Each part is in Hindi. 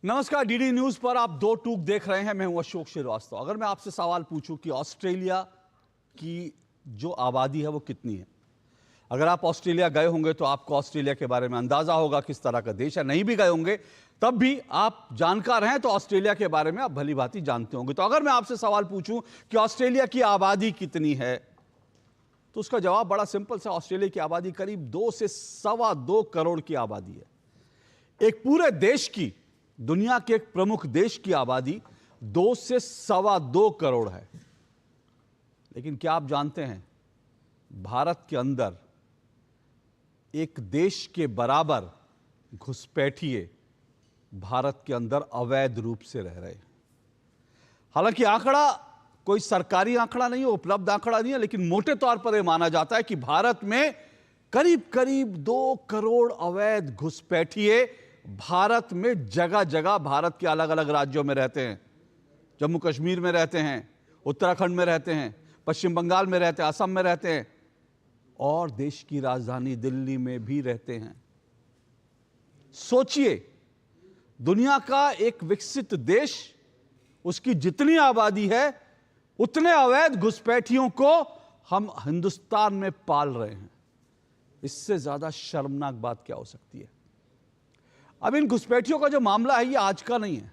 नमस्कार, डीडी न्यूज पर आप दो टूक देख रहे हैं। मैं हूं अशोक श्रीवास्तव। अगर मैं आपसे सवाल पूछूं कि ऑस्ट्रेलिया की जो आबादी है वो कितनी है, अगर आप ऑस्ट्रेलिया गए होंगे तो आपको ऑस्ट्रेलिया के बारे में अंदाजा होगा किस तरह का देश है। नहीं भी गए होंगे तब भी आप जानकार हैं तो ऑस्ट्रेलिया के बारे में आप भली भांति जानते होंगे। तो अगर मैं आपसे सवाल पूछूं कि ऑस्ट्रेलिया की आबादी कितनी है, तो उसका जवाब बड़ा सिंपल सा। ऑस्ट्रेलिया की आबादी करीब 2 से 2.25 करोड़ की आबादी है। एक पूरे देश की, दुनिया के एक प्रमुख देश की आबादी 2 से 2.25 करोड़ है। लेकिन क्या आप जानते हैं, भारत के अंदर एक देश के बराबर घुसपैठिए भारत के अंदर अवैध रूप से रह रहे हैं। हालांकि आंकड़ा कोई सरकारी आंकड़ा नहीं है, उपलब्ध आंकड़ा नहीं है, लेकिन मोटे तौर पर यह माना जाता है कि भारत में करीब करीब 2 करोड़ अवैध घुसपैठिए भारत में जगह जगह, भारत के अलग अलग राज्यों में रहते हैं। जम्मू कश्मीर में रहते हैं, उत्तराखंड में रहते हैं, पश्चिम बंगाल में रहते हैं, असम में रहते हैं और देश की राजधानी दिल्ली में भी रहते हैं। सोचिए, दुनिया का एक विकसित देश, उसकी जितनी आबादी है उतने अवैध घुसपैठियों को हम हिंदुस्तान में पाल रहे हैं। इससे ज्यादा शर्मनाक बात क्या हो सकती है। अब इन घुसपैठियों का जो मामला है ये आज का नहीं है।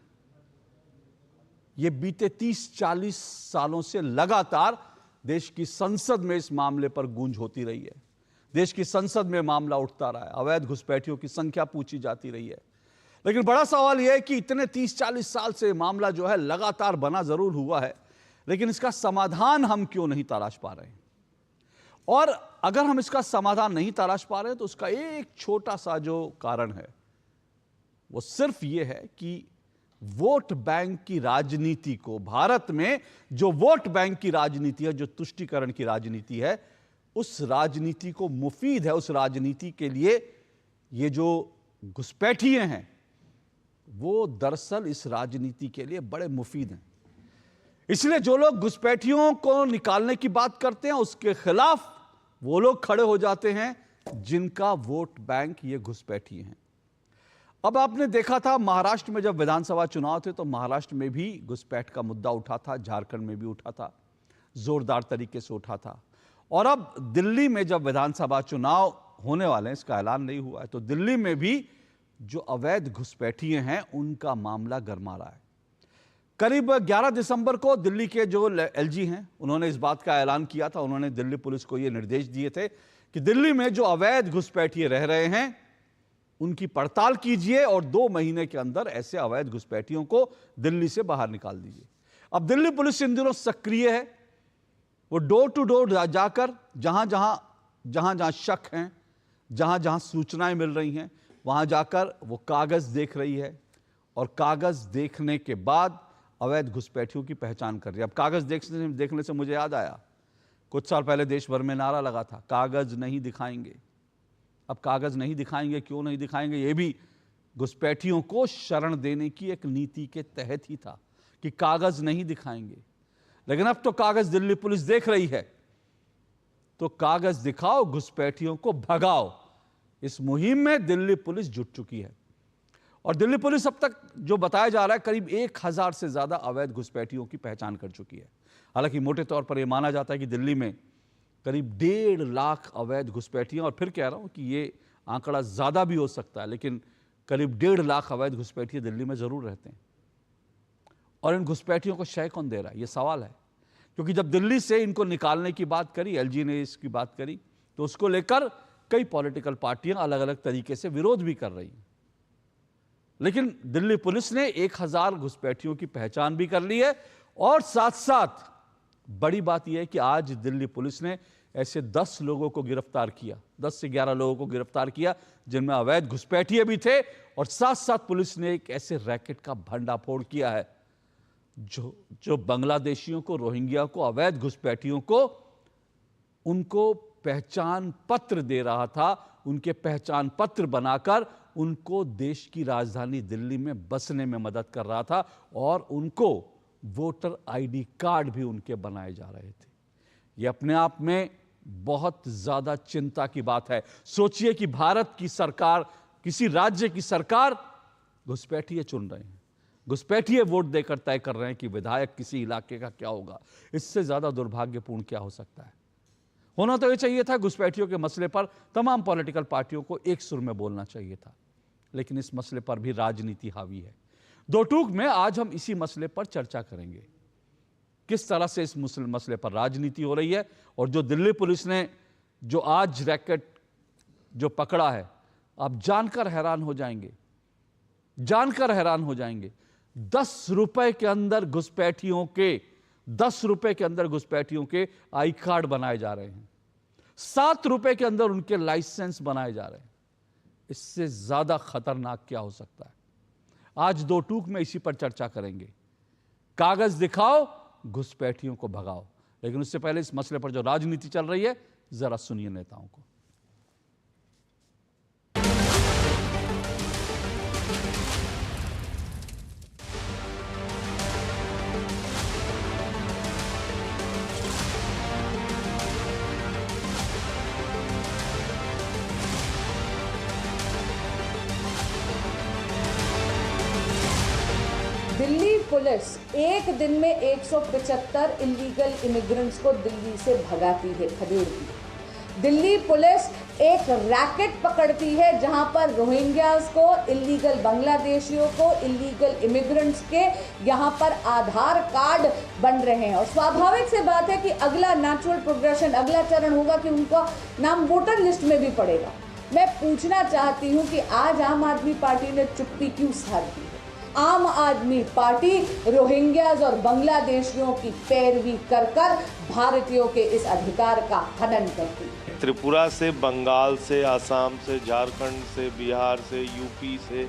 ये बीते 30-40 सालों से लगातार देश की संसद में इस मामले पर गूंज होती रही है। देश की संसद में मामला उठता रहा है, अवैध घुसपैठियों की संख्या पूछी जाती रही है। लेकिन बड़ा सवाल यह है कि इतने 30-40 साल से मामला जो है लगातार बना जरूर हुआ है, लेकिन इसका समाधान हम क्यों नहीं तलाश पा रहे हैं। और अगर हम इसका समाधान नहीं तलाश पा रहे हैं तो उसका एक छोटा सा जो कारण है वो सिर्फ ये है कि वोट बैंक की राजनीति को, भारत में जो वोट बैंक की राजनीति है, जो तुष्टीकरण की राजनीति है, उस राजनीति को मुफीद है, उस राजनीति के लिए ये जो घुसपैठिए हैं वो दरअसल इस राजनीति के लिए बड़े मुफीद हैं। इसलिए जो लोग घुसपैठियों को निकालने की बात करते हैं उसके खिलाफ वो लोग खड़े हो जाते हैं जिनका वोट बैंक ये घुसपैठिए हैं। अब आपने देखा था महाराष्ट्र में जब विधानसभा चुनाव थे तो महाराष्ट्र में भी घुसपैठ का मुद्दा उठा था, झारखंड में भी उठा था, जोरदार तरीके से उठा था। और अब दिल्ली में जब विधानसभा चुनाव होने वाले हैं, इसका ऐलान नहीं हुआ है, तो दिल्ली में भी जो अवैध घुसपैठिए हैं उनका मामला गरमा रहा है। करीब 11 दिसंबर को दिल्ली के जो एलजी हैं उन्होंने इस बात का ऐलान किया था। उन्होंने दिल्ली पुलिस को यह निर्देश दिए थे कि दिल्ली में जो अवैध घुसपैठिए रह रहे हैं उनकी पड़ताल कीजिए और 2 महीने के अंदर ऐसे अवैध घुसपैठियों को दिल्ली से बाहर निकाल दीजिए। अब दिल्ली पुलिस इन दिनों सक्रिय है। वो डोर टू डोर जाकर जहां जहां शक हैं, जहां जहां सूचनाएं मिल रही हैं, वहां जाकर वो कागज देख रही है और कागज देखने के बाद अवैध घुसपैठियों की पहचान कर रही है। अब कागज देखने से मुझे याद आया, कुछ साल पहले देश भर में नारा लगा था, कागज नहीं दिखाएंगे। अब कागज नहीं दिखाएंगे, क्यों नहीं दिखाएंगे, ये भी घुसपैठियों को शरण देने की एक नीति के तहत ही था कि कागज नहीं दिखाएंगे। लेकिन अब तो कागज दिल्ली पुलिस देख रही है, तो कागज दिखाओ, घुसपैठियों को भगाओ। इस मुहिम में दिल्ली पुलिस जुट चुकी है और दिल्ली पुलिस अब तक जो बताया जा रहा है करीब 1000 से ज्यादा अवैध घुसपैठियों की पहचान कर चुकी है। हालांकि मोटे तौर पर यह माना जाता है कि दिल्ली में करीब 1.5 लाख अवैध घुसपैठियां, और फिर कह रहा हूं कि ये आंकड़ा ज्यादा भी हो सकता है, लेकिन करीब 1.5 लाख अवैध घुसपैठिए दिल्ली में जरूर रहते हैं। और इन घुसपैठियों को शय कौन दे रहा है, ये सवाल है। क्योंकि जब दिल्ली से इनको निकालने की बात करी, एलजी ने इसकी बात करी, तो उसको लेकर कई पॉलिटिकल पार्टियां अलग अलग तरीके से विरोध भी कर रही हैं। लेकिन दिल्ली पुलिस ने 1000 घुसपैठियों की पहचान भी कर ली है और साथ साथ बड़ी बात यह है कि आज दिल्ली पुलिस ने ऐसे 10 लोगों को गिरफ्तार किया, 10 से 11 लोगों को गिरफ्तार किया जिनमें अवैध घुसपैठिए भी थे। और साथ साथ पुलिस ने एक ऐसे रैकेट का भंडाफोड़ किया है जो बांग्लादेशियों को, रोहिंग्या को, अवैध घुसपैठियों को उनको पहचान पत्र दे रहा था, उनके पहचान पत्र बनाकर उनको देश की राजधानी दिल्ली में बसने में मदद कर रहा था और उनको वोटर आईडी कार्ड भी उनके बनाए जा रहे थे। यह अपने आप में बहुत ज्यादा चिंता की बात है। सोचिए कि भारत की सरकार, किसी राज्य की सरकार घुसपैठिए चुन रहे हैं, घुसपैठिए वोट देकर तय कर रहे हैं कि विधायक किसी इलाके का क्या होगा। इससे ज्यादा दुर्भाग्यपूर्ण क्या हो सकता है। होना तो ये चाहिए था, घुसपैठियों के मसले पर तमाम पॉलिटिकल पार्टियों को एक सुर में बोलना चाहिए था, लेकिन इस मसले पर भी राजनीति हावी है। दो टूक में आज हम इसी मसले पर चर्चा करेंगे, किस तरह से इस मसले पर राजनीति हो रही है। और जो दिल्ली पुलिस ने जो आज रैकेट जो पकड़ा है, आप जानकर हैरान हो जाएंगे, जानकर हैरान हो जाएंगे। 10 रुपए के अंदर घुसपैठियों के 10 रुपए के अंदर घुसपैठियों के आई कार्ड बनाए जा रहे हैं, 7 रुपए के अंदर उनके लाइसेंस बनाए जा रहे हैं। इससे ज्यादा खतरनाक क्या हो सकता है। आज दो टूक में इसी पर चर्चा करेंगे। कागज दिखाओ, घुसपैठियों को भगाओ। लेकिन उससे पहले इस मसले पर जो राजनीति चल रही है, जरा सुनिए नेताओं को। दिल्ली पुलिस एक दिन में 175 इलीगल इमिग्रेंट्स को दिल्ली से भगाती है, खदेड़ती है। दिल्ली पुलिस एक रैकेट पकड़ती है जहां पर रोहिंग्यास को, इलीगल बांग्लादेशियों को, इलीगल इमिग्रेंट्स के यहां पर आधार कार्ड बन रहे हैं। और स्वाभाविक से बात है कि अगला नेचुरल प्रोग्रेशन, अगला चरण होगा कि उनका नाम वोटर लिस्ट में भी पड़ेगा। मैं पूछना चाहती हूं कि आज आम आदमी पार्टी ने चुप्पी क्यों साध दी है। आम आदमी पार्टी रोहिंग्याज और बांग्लादेशियों की पैरवी कर कर भारतीयों के इस अधिकार का हनन करती है। त्रिपुरा से, बंगाल से, आसाम से, झारखंड से, बिहार से, यूपी से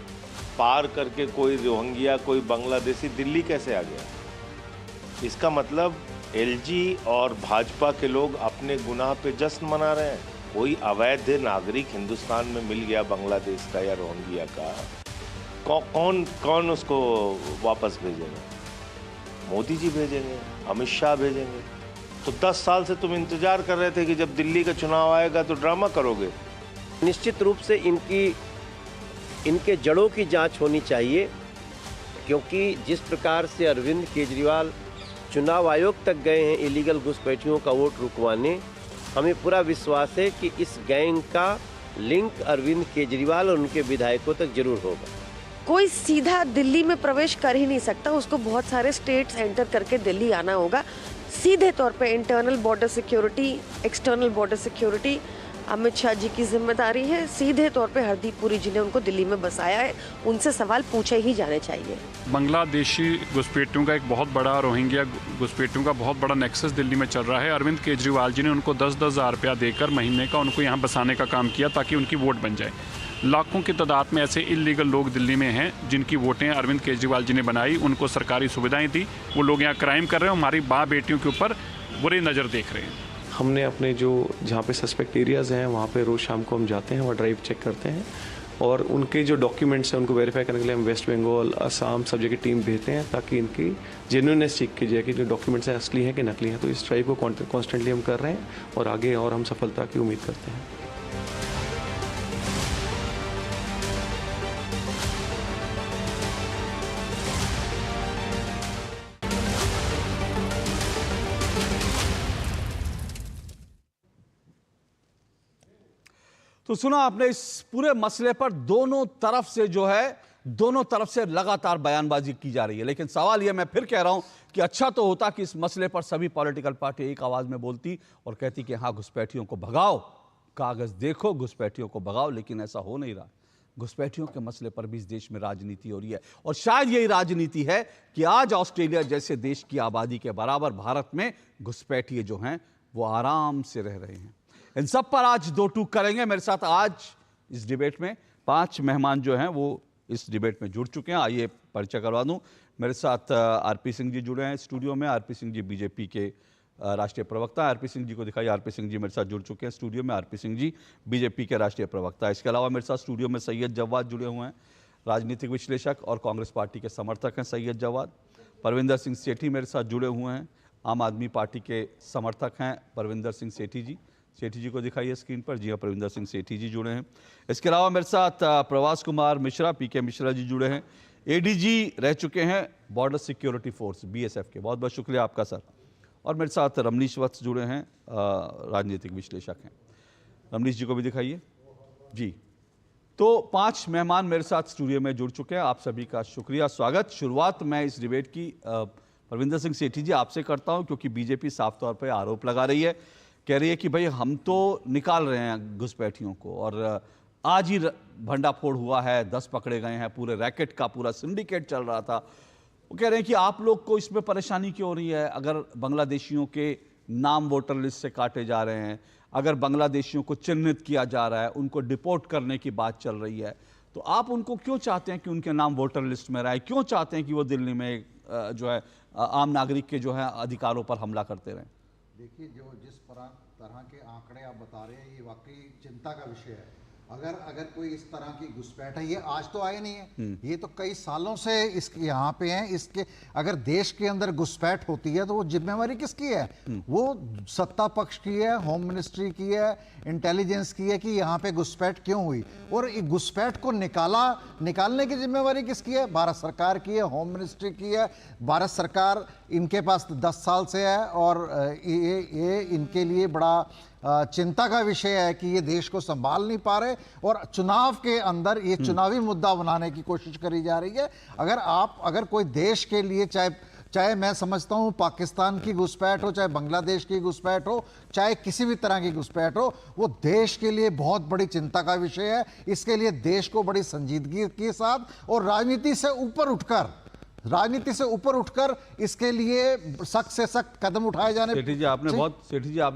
पार करके कोई रोहिंग्या, कोई बांग्लादेशी दिल्ली कैसे आ गया। इसका मतलब एलजी और भाजपा के लोग अपने गुनाह पे जश्न मना रहे हैं। कोई अवैध नागरिक हिंदुस्तान में मिल गया बांग्लादेश का या रोहिंग्या का, कौन उसको वापस भेजेगा। मोदी जी भेजेंगे, अमित शाह भेजेंगे। तो 10 साल से तुम इंतजार कर रहे थे कि जब दिल्ली का चुनाव आएगा तो ड्रामा करोगे। निश्चित रूप से इनके जड़ों की जांच होनी चाहिए, क्योंकि जिस प्रकार से अरविंद केजरीवाल चुनाव आयोग तक गए हैं इलीगल घुसपैठियों का वोट रुकवाने, हमें पूरा विश्वास है कि इस गैंग का लिंक अरविंद केजरीवाल और उनके विधायकों तक जरूर होगा। कोई सीधा दिल्ली में प्रवेश कर ही नहीं सकता, उसको बहुत सारे स्टेट्स एंटर करके दिल्ली आना होगा। सीधे तौर पे internal border security, external border security Amit Shah ji की जिम्मेदारी है। सीधे तौर पे हरदीप पुरी जी ने उनको दिल्ली में बसाया है, उनसे सवाल पूछे ही जाने चाहिए। बांग्लादेशी घुसपैठियों का एक बहुत बड़ा, रोहिंग्या घुसपैठियों का बहुत बड़ा नेक्सस दिल्ली में चल रहा है। अरविंद केजरीवाल जी ने उनको 10-10 हज़ार रुपया देकर महीने का उनको यहाँ बसाने का काम किया ताकि उनकी वोट बन जाए। लाखों की तादाद में ऐसे इलीगल लोग दिल्ली में हैं जिनकी वोटें अरविंद केजरीवाल जी ने बनाई, उनको सरकारी सुविधाएं दी। वो लोग यहाँ क्राइम कर रहे हैं, हमारी माँ बेटियों के ऊपर बुरी नज़र देख रहे हैं। हमने अपने जो जहाँ पे सस्पेक्ट एरियाज़ हैं वहाँ पे रोज़ शाम को हम जाते हैं, वहाँ ड्राइव चेक करते हैं और उनके जो डॉक्यूमेंट्स हैं उनको वेरीफाई करने के लिए हम वेस्ट बंगाल, असम सब जगह टीम भेजते हैं ताकि इनकी जेन्युइननेस चेक की जाए कि जो डॉक्यूमेंट्स हैं असली हैं कि नकली हैं। तो इस ड्राइव को कॉन्स्टेंटली हम कर रहे हैं और आगे और हम सफलता की उम्मीद करते हैं। तो सुना आपने, इस पूरे मसले पर दोनों तरफ से लगातार बयानबाजी की जा रही है। लेकिन सवाल यह, मैं फिर कह रहा हूं कि अच्छा तो होता कि इस मसले पर सभी पॉलिटिकल पार्टी एक आवाज में बोलती और कहती कि हाँ, घुसपैठियों को भगाओ, कागज देखो, घुसपैठियों को भगाओ। लेकिन ऐसा हो नहीं रहा। घुसपैठियों के मसले पर भी इस देश में राजनीति हो रही है और शायद यही राजनीति है कि आज ऑस्ट्रेलिया जैसे देश की आबादी के बराबर भारत में घुसपैठिए जो हैं वो आराम से रह रहे हैं। इन सब पर आज दो टूक करेंगे। मेरे साथ आज इस डिबेट में 5 मेहमान जो हैं वो इस डिबेट में जुड़ चुके हैं। आइए परिचय करवा दूं। मेरे साथ आरपी सिंह जी जुड़े हैं स्टूडियो में। आरपी सिंह जी बीजेपी के राष्ट्रीय प्रवक्ता। आरपी सिंह जी को दिखाइए। आरपी सिंह जी मेरे साथ जुड़ चुके हैं स्टूडियो में। आरपी सिंह जी बीजेपी के राष्ट्रीय प्रवक्ता। इसके अलावा मेरे साथ स्टूडियो में सैयद जवाद जुड़े हुए हैं, राजनीतिक विश्लेषक और कांग्रेस पार्टी के समर्थक हैं सैयद जवाद। परविंदर सिंह सेठी मेरे साथ जुड़े हुए हैं, आम आदमी पार्टी के समर्थक हैं परविंदर सिंह सेठी जी। सेठी जी को दिखाइए स्क्रीन पर। जी हाँ, परविंदर सिंह सेठी जी जुड़े हैं। इसके अलावा मेरे साथ प्रवास कुमार मिश्रा, पीके मिश्रा जी जुड़े हैं, एडीजी रह चुके हैं बॉर्डर सिक्योरिटी फोर्स बीएसएफ के। बहुत बहुत शुक्रिया आपका सर। और मेरे साथ रमनीश वत्स जुड़े हैं, राजनीतिक विश्लेषक हैं। रमनीश जी को भी दिखाइए जी। तो 5 मेहमान मेरे साथ स्टूडियो में जुड़ चुके हैं। आप सभी का शुक्रिया, स्वागत। शुरुआत मैं इस डिबेट की परविंदर सिंह सेठी जी आपसे करता हूं, क्योंकि बीजेपी साफ तौर पर आरोप लगा रही है, कह रही है कि भाई हम तो निकाल रहे हैं घुसपैठियों को, और आज ही भंडाफोड़ हुआ है, 10 पकड़े गए हैं, पूरे रैकेट का पूरा सिंडिकेट चल रहा था। वो कह रहे हैं कि आप लोग को इसमें परेशानी क्यों हो रही है? अगर बांग्लादेशियों के नाम वोटर लिस्ट से काटे जा रहे हैं, अगर बांग्लादेशियों को चिन्हित किया जा रहा है, उनको डिपोर्ट करने की बात चल रही है, तो आप उनको क्यों चाहते हैं कि उनके नाम वोटर लिस्ट में रहे? क्यों चाहते हैं कि वो दिल्ली में जो है आम नागरिक के जो है अधिकारों पर हमला करते रहें? देखिए, जिस तरह के आंकड़े आप बता रहे हैं, ये वाकई चिंता का विषय है। अगर कोई इस तरह की घुसपैठ है, ये आज तो आए नहीं है, ये तो कई सालों से इसके यहाँ पे हैं। इसके अगर देश के अंदर घुसपैठ होती है तो वो जिम्मेवारी किसकी है? वो सत्ता पक्ष की है, होम मिनिस्ट्री की है, इंटेलिजेंस की है कि यहाँ पे घुसपैठ क्यों हुई, और घुसपैठ को निकालने की जिम्मेवारी किसकी है? भारत सरकार की है, होम मिनिस्ट्री की है। भारत सरकार इनके पास 10 साल से है, और ये इनके लिए बड़ा चिंता का विषय है कि ये देश को संभाल नहीं पा रहे, और चुनाव के अंदर ये चुनावी मुद्दा बनाने की कोशिश करी जा रही है। अगर कोई देश के लिए, चाहे मैं समझता हूं पाकिस्तान की घुसपैठ हो, चाहे बांग्लादेश की घुसपैठ हो, चाहे किसी भी तरह की घुसपैठ हो, वो देश के लिए बहुत बड़ी चिंता का विषय है। इसके लिए देश को बड़ी संजीदगी के साथ और राजनीति से ऊपर उठकर इसके लिए सख्त से सख्त कदम उठाए जाने। सेठी जी आपने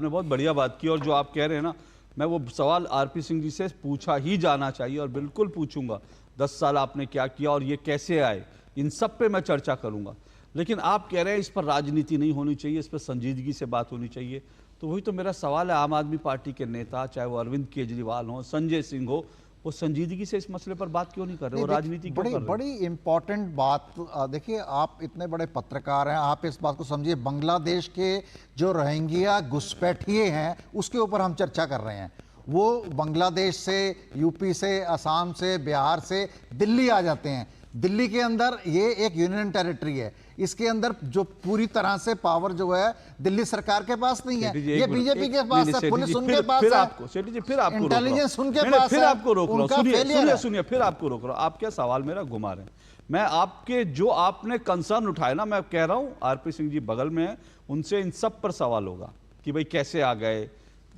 बहुत बढ़िया बात की, और जो आप कह रहे हैं ना, मैं वो सवाल आरपी सिंह जी से पूछा ही जाना चाहिए, और बिल्कुल पूछूंगा। 10 साल आपने क्या किया और ये कैसे आए, इन सब पे मैं चर्चा करूंगा। लेकिन आप कह रहे हैं इस पर राजनीति नहीं होनी चाहिए, इस पर संजीदगी से बात होनी चाहिए। तो वही तो मेरा सवाल है, आम आदमी पार्टी के नेता, चाहे वो अरविंद केजरीवाल हो, संजय सिंह हो, वो संजीदगी से इस मसले पर बात क्यों नहीं कर रहे? वो राजनीति क्यों कर रहे? बड़ी इंपॉर्टेंट बात। देखिए, आप इतने बड़े पत्रकार हैं, आप इस बात को समझिए। बांग्लादेश के जो रोहिंग्या घुसपैठिए हैं उसके ऊपर हम चर्चा कर रहे हैं। वो बांग्लादेश से, यूपी से, असम से, बिहार से दिल्ली आ जाते हैं। दिल्ली के अंदर ये एक यूनियन टेरिटरी है, इसके अंदर जो पूरी तरह से पावर जो है दिल्ली सरकार के पास नहीं है, ये बीजेपी के पास है, पुलिस उनके पास है, सेठी जी फिर आपको इंटेलिजेंस उनके पास है। फिर आपको रोक रहा हूं, सुनिए, फिर आपको रोक रहा हूं। आप क्या सवाल मेरा घुमा रहे हैं? मैं आपके जो आपने कंसर्न उठाए ना, मैं कह रहा हूं आरपी सिंह जी बगल में है, उनसे इन सब पर सवाल होगा कि भाई कैसे आ गए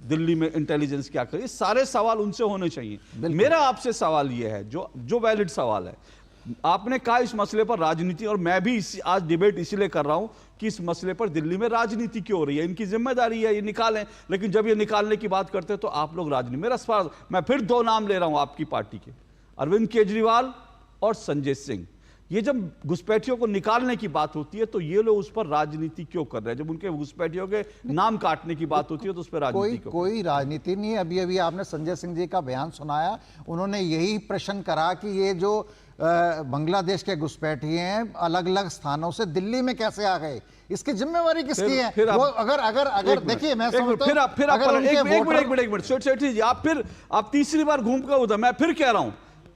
दिल्ली में, इंटेलिजेंस क्या करे, सारे सवाल उनसे होने चाहिए। मेरा आपसे सवाल यह है, जो वैलिड सवाल है, आपने कहा इस मसले पर राजनीति, और मैं भी आज डिबेट इसीलिए कर रहा हूं कि इस मसले पर दिल्ली में राजनीति क्यों हो रही है? इनकी जिम्मेदारी है, ये निकालें। लेकिन जब ये निकालने की बात करते हैं तो आप लोग राजनीति। मेरा सवाल, मैं फिर 2 नाम ले रहा हूं आपकी पार्टी के, अरविंद केजरीवाल और संजय सिंह। ये जब घुसपैठियों को निकालने की बात होती है तो ये लोग उस पर राजनीति क्यों कर रहे हैं? जब उनके घुसपैठियों के नाम काटने की बात होती है तो उस पर राजनीति क्यों? कोई राजनीति नहीं है। अभी आपने संजय सिंह जी का बयान सुनाया, उन्होंने यही प्रश्न करा कि ये जो बांग्लादेश के घुसपैठिए हैं अलग अलग स्थानों से दिल्ली में कैसे आ गए, इसकी जिम्मेवारी किसकी है? वो अगर देखिए, मैं समझता हूं एक मिनट सेठी जी, आप तीसरी बार घूम कर उधर, मैं फिर कह रहा हूं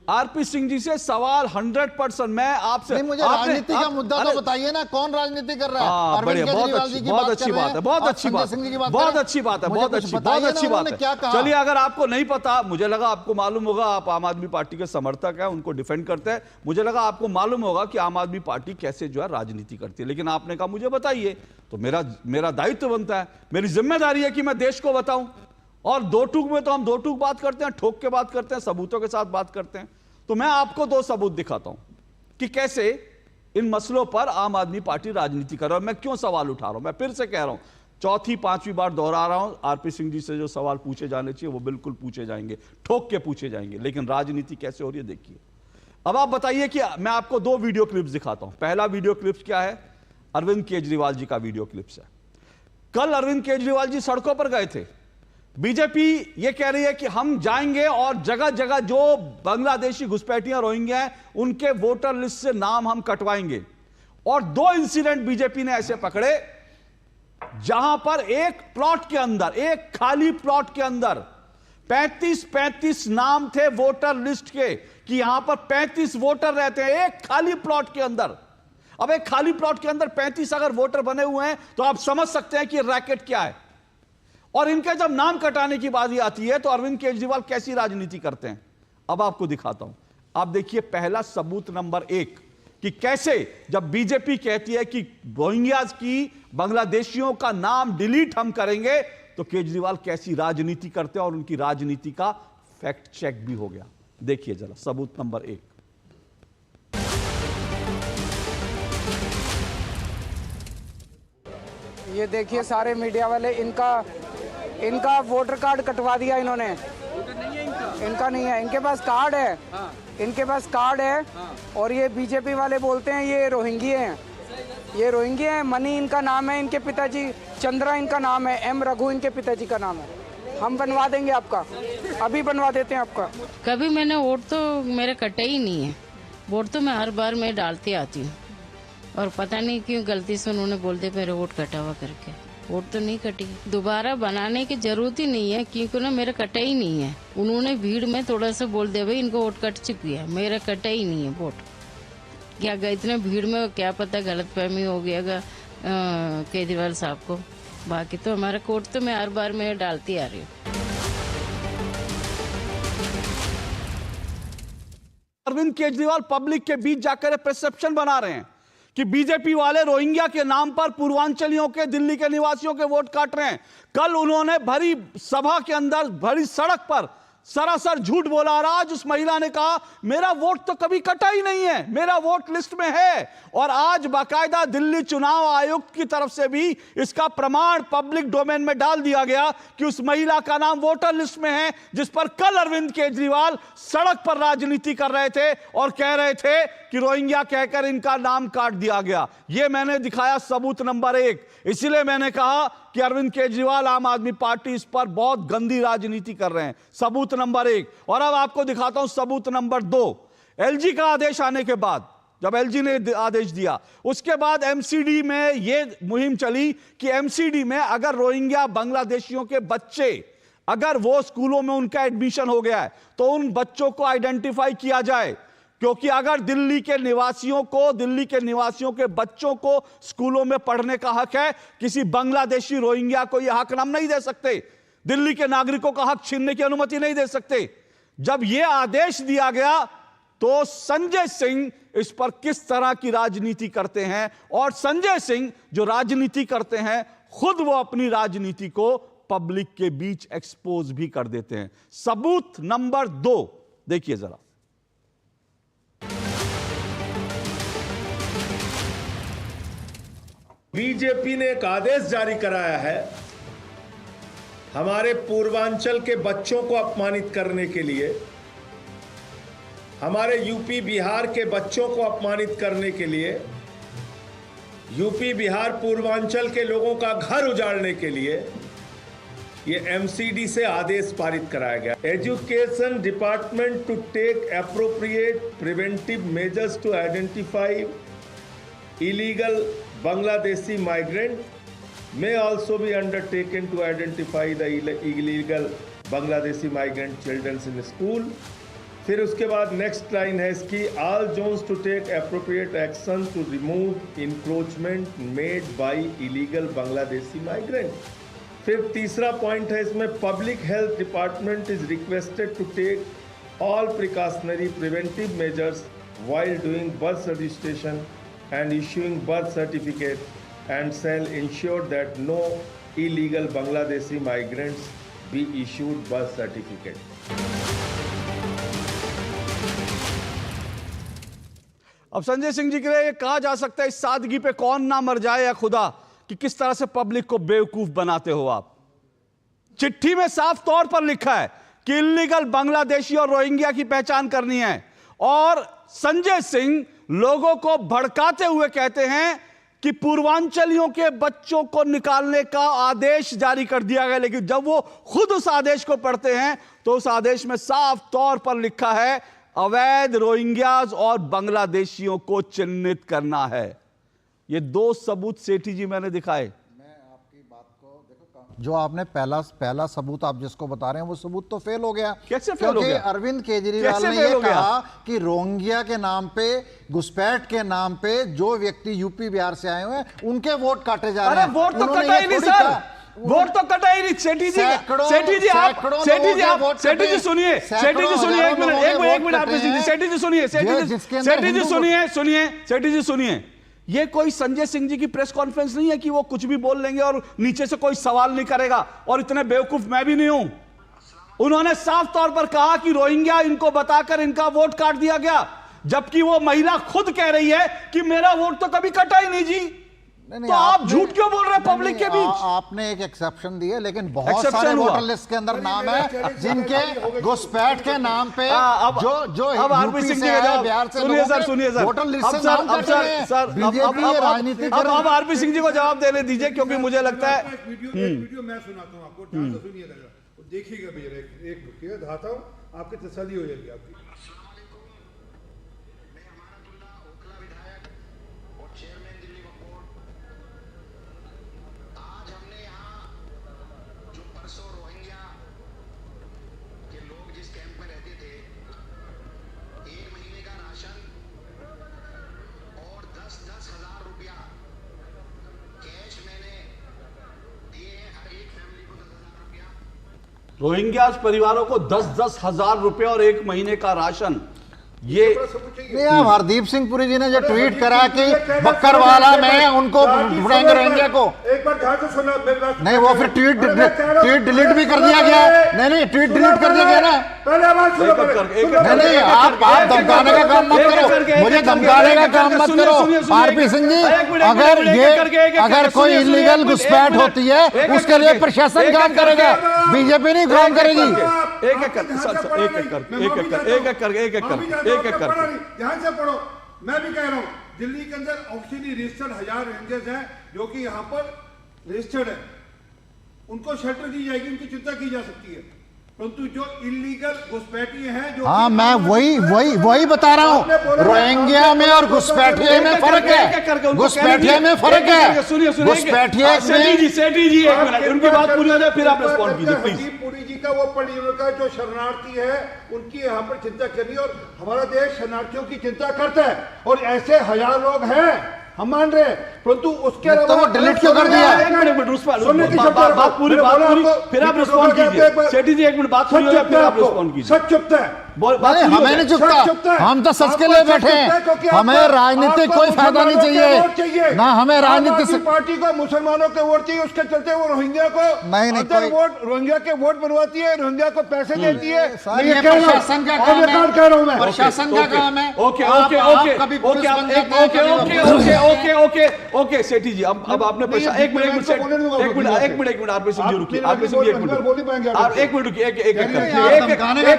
आरपी सिंह जी से सवाल 100%। मैं आपसे नहीं, मुझे राजनीति का मुद्दा तो बताइए ना, कौन राजनीति कर रहा है? बढ़िया, बहुत अच्छी बात है, बहुत अच्छी बात है। चलिए, अगर आपको नहीं पता, मुझे लगा आपको मालूम होगा, आप आम आदमी पार्टी के समर्थक हैं, उनको डिफेंड करते हैं, मुझे लगा आपको मालूम होगा कि आम आदमी पार्टी कैसे जो है राजनीति करती है। लेकिन आपने कहा मुझे बताइए, तो मेरा दायित्व बनता है, मेरी जिम्मेदारी है कि मैं देश को बताऊं। और 2 टूक में तो हम 2 टूक बात करते हैं, ठोक के बात करते हैं, सबूतों के साथ बात करते हैं। तो मैं आपको 2 सबूत दिखाता हूं कि कैसे इन मसलों पर आम आदमी पार्टी राजनीति कर रहा है। मैं क्यों सवाल उठा रहा हूं? मैं फिर से कह रहा हूं, 4थी 5वीं बार दोहरा रहा हूं, आरपी सिंह जी से जो सवाल पूछे जाने चाहिए वो बिल्कुल पूछे जाएंगे, ठोक के पूछे जाएंगे। लेकिन राजनीति कैसे हो रही है देखिए। अब आप बताइए कि मैं आपको 2 वीडियो क्लिप्स दिखाता हूं। पहला वीडियो क्लिप्स क्या है? अरविंद केजरीवाल जी का वीडियो क्लिप्स है। कल अरविंद केजरीवाल जी सड़कों पर गए थे। बीजेपी ये कह रही है कि हम जाएंगे और जगह जगह जो बांग्लादेशी घुसपैठियां रोहिंग्या हैं उनके वोटर लिस्ट से नाम हम कटवाएंगे। और 2 इंसिडेंट बीजेपी ने ऐसे पकड़े जहां पर एक प्लॉट के अंदर, एक खाली प्लॉट के अंदर 35 नाम थे वोटर लिस्ट के कि यहां पर 35 वोटर रहते हैं एक खाली प्लॉट के अंदर। अब एक खाली प्लॉट के अंदर 35 अगर वोटर बने हुए हैं तो आप समझ सकते हैं कि रैकेट क्या है। और इनके जब नाम कटाने की बात आती है तो अरविंद केजरीवाल कैसी राजनीति करते हैं, अब आपको दिखाता हूं। आप देखिए पहला सबूत नंबर 1 कि कैसे जब बीजेपी कहती है कि रोहिंग्याज की, बांग्लादेशियों का नाम डिलीट हम करेंगे, तो केजरीवाल कैसी राजनीति करते हैं और उनकी राजनीति का फैक्ट चेक भी हो गया। देखिए जरा सबूत नंबर 1। ये देखिए सारे मीडिया वाले, इनका वोटर कार्ड कटवा दिया इन्होंने। इनका नहीं है, इनके पास कार्ड है। इनके पास कार्ड है। और ये बीजेपी वाले बोलते हैं ये रोहिंग्या हैं। ये रोहिंग्या हैं। मनी इनका नाम है, इनके पिताजी चंद्रा इनका नाम है, एम रघु इनके पिताजी का नाम है। हम बनवा देंगे आपका, अभी बनवा देते हैं आपका। कभी मैंने वोट तो मेरे कटे ही नहीं है। वोट तो मैं हर बार मैं डालती आती हूँ और पता नहीं क्यों गलती से उन्होंने बोल दिया मेरे वोट कटा हुआ करके। वोट तो नहीं कटी, दोबारा बनाने की जरूरत ही नहीं है क्योंकि ना मेरा कटा ही नहीं है। उन्होंने भीड़ में थोड़ा सा बोल दिया भाई इनको वोट कट चुकी है, मेरा कटा ही नहीं है वोट। क्या इतने भीड़ में क्या पता गलतफहमी हो गया केजरीवाल साहब को। बाकी तो हमारा वोट तो मैं हर बार मैं डालती आ रही हूँ। अरविंद केजरीवाल पब्लिक के बीच जाकर परसेप्शन बना रहे हैं कि बीजेपी वाले रोहिंग्या के नाम पर पूर्वांचलियों के, दिल्ली के निवासियों के वोट काट रहे हैं। कल उन्होंने भरी सभा के अंदर, भरी सड़क पर सरासर झूठ बोला और आज उस महिला ने कहा मेरा वोट तो कभी कटा ही नहीं है, मेरा वोट लिस्ट में है। और आज बाकायदा दिल्ली चुनाव आयुक्त की तरफ से भी इसका प्रमाण पब्लिक डोमेन में डाल दिया गया कि उस महिला का नाम वोटर लिस्ट में है, जिस पर कल अरविंद केजरीवाल सड़क पर राजनीति कर रहे थे और कह रहे थे कि रोहिंग्या कहकर इनका नाम काट दिया गया। यह मैंने दिखाया सबूत नंबर 1। इसलिए मैंने कहा कि अरविंद केजरीवाल, आम आदमी पार्टी इस पर बहुत गंदी राजनीति कर रहे हैं। सबूत नंबर 1। और अब आपको दिखाता हूं सबूत नंबर 2। एलजी का आदेश आने के बाद, जब एलजी ने आदेश दिया, उसके बाद एमसीडी में यह मुहिम चली कि एमसीडी में अगर रोहिंग्या बांग्लादेशियों के बच्चे, अगर वो स्कूलों में उनका एडमिशन हो गया है तो उन बच्चों को आइडेंटिफाई किया जाए। क्योंकि अगर दिल्ली के निवासियों के बच्चों को स्कूलों में पढ़ने का हक है, किसी बांग्लादेशी रोहिंग्या को यह हक हम नहीं दे सकते। दिल्ली के नागरिकों का हक छीनने की अनुमति नहीं दे सकते। जब यह आदेश दिया गया तो संजय सिंह इस पर किस तरह की राजनीति करते हैं, और संजय सिंह जो राजनीति करते हैं खुद वो अपनी राजनीति को पब्लिक के बीच एक्सपोज भी कर देते हैं। सबूत नंबर 2 देखिए जरा। बीजेपी ने एक आदेश जारी कराया है हमारे पूर्वांचल के बच्चों को अपमानित करने के लिए, हमारे यूपी बिहार के बच्चों को अपमानित करने के लिए, यूपी बिहार पूर्वांचल के लोगों का घर उजाड़ने के लिए ये एमसीडी से आदेश पारित कराया गया। Education department to take appropriate preventive measures to identify illegal Bangladeshi migrant may also be undertaken to identify the illegal Bangladeshi migrant children in school। फिर उसके बाद नेक्स्ट लाइन है इसकी, all zones to take appropriate action to remove encroachment made by illegal Bangladeshi migrant। फिर तीसरा पॉइंट है इसमें, public health department is requested to take all precautionary preventive measures while doing birth registration and issuing birth certificate and shall ensure that no illegal Bangladeshi migrants be issued birth certificate। अब संजय सिंह जी के लिए कहा जा सकता है इस सादगी पे कौन ना मर जाए या खुदा, कि किस तरह से पब्लिक को बेवकूफ बनाते हो आप। चिट्ठी में साफ तौर पर लिखा है कि इल्लीगल बांग्लादेशी और रोहिंग्या की पहचान करनी है, और संजय सिंह लोगों को भड़काते हुए कहते हैं कि पूर्वांचलियों के बच्चों को निकालने का आदेश जारी कर दिया गया। लेकिन जब वो खुद उस आदेश को पढ़ते हैं तो उस आदेश में साफ तौर पर लिखा है अवैध रोहिंग्याज और बांग्लादेशियों को चिन्हित करना है। ये 2 सबूत सेठी जी मैंने दिखाए। मैं आपकी जो आपने पहला सबूत आप जिसको बता रहे हैं वो सबूत तो फेल हो गया। कैसे फेल हो क्योंकि गया? अरविंद केजरीवाल ने ये कहा कि रोहिंग्या के नाम पे, घुसपैठ के नाम पे जो व्यक्ति यूपी बिहार से आए हुए हैं उनके वोट काटे जा रहे हैं। वोट तो उन्होंने कटा ये ही नहीं थोड़ी सर, कहा। वोट तो कटा ही नहीं। सेठी जी, सेठी जी आप सेठी जी सुनिए, सेठी जी सुनिए, एक मिनट आरपी सिंह जी, सेठी जी सुनिए, सेठी जी सुनिए, सेठी जी सुनिए। ये कोई संजय सिंह जी की प्रेस कॉन्फ्रेंस नहीं है कि वो कुछ भी बोल लेंगे और नीचे से कोई सवाल नहीं करेगा, और इतने बेवकूफ मैं भी नहीं हूं। उन्होंने साफ तौर पर कहा कि रोहिंग्या इनको बताकर इनका वोट काट दिया गया, जबकि वो महिला खुद कह रही है कि मेरा वोट तो कभी कटा ही नहीं जी। तो आप झूठ क्यों बोल रहे हैं पब्लिक के बीच? आपने एक एक्सेप्शन दी है, लेकिन बहुत सारे वोटर लिस्ट के अंदर नाम है जिनके घुसपैठ के नाम पे जो आरपी सिंह जी का जवाब सुनिए सर, वोटर लिस्ट से नाम अब आरपी सिंह जी को जवाब देने दीजिए, क्योंकि मुझे लगता है वीडियो मैं सुनाता हूँ आपको, ध्यान से सुनिएगा, देखिएगा भैया, एक रुकिए, दिखाता हूँ, आपकी तसल्ली हो जाएगी आपकी। रोहिंग्या परिवारों को 10-10 हजार रुपए और 1 महीने का राशन। ये हरदीप सिंह पुरी जी ने जो ट्वीट करा कि बक्करवाला में उनको ढूंढेंगे रोहिंग्या को, एक बार ध्यान से सुनो, नहीं वो फिर ट्वीट डिलीट भी कर दिया गया। नहीं ट्वीट डिलीट कर दिया गया ना। पहले आवाज सुनो, नहीं आप धमकाने का काम मत करो, मुझे धमकाने का काम मत करो। आरपी सिंह जी, अगर कोई इलीगल घुसपैठ होती है उसके लिए प्रशासन काम करेगा, बीजेपी नहीं काम करेगी। ध्यान से पढ़ो, मैं भी कह रहा हूँ, दिल्ली के अंदर ऑक्सीजन रजिस्टर्ड 1000 रेंजर्स हैं जो कि यहाँ पर रजिस्टर्ड है, उनको शेल्टर दी जाएगी, उनकी चिंता की जा सकती है। परंतु जो इलीगल घुसपैठी हैं, जो हाँ मैं वही बता रहा हूँ, रोहिंग्या में और घुसपैठिए में फर्क है। घुसपैठिए में फर्क है। घुसपैठिए सेठी जी एक मिनट, उनकी बात पूरी हो जाए फिर आप रिस्पॉन्ड कीजिए प्लीज। पुरी जी का वो परिजनों का जो शरणार्थी है उनकी यहाँ पर चिंता करनी, और हमारा देश शरणार्थियों की चिंता करता है, और ऐसे 1000 लोग हैं, हम मान रहे हैं, परंतु उसके तो वो डिलीट क्यों कर दिया? एक मिनट बात पूरी फिर आप रिस्पॉन्ड कीजिए। सेठी जी एक मिनट बात पूरी हो जाए फिर आप रिस्पॉन्ड कीजिए। सच चुपता है, हमें नहीं चुपता, हम तो सच के लिए बैठे हैं। हमें राजनीतिक कोई फायदा नहीं चाहिए ना, हमें राजनीतिक पार्टी को मुसलमानों के वोट चाहिए, उसके चलते वो रोहिंग्या को वोट, रोहिंग्या के वोट बनवाती है, रोहिंग्या को पैसे देती है। प्रशासन का काम है, कह रहा हूं मैं, प्रशासन का काम है। ओके सेठी जी, अब आपने एक मिनट आरपी सिंह जी रुकिए, आरपी सिंह जी एक मिनट, आप एक मिनट रुकिए, एक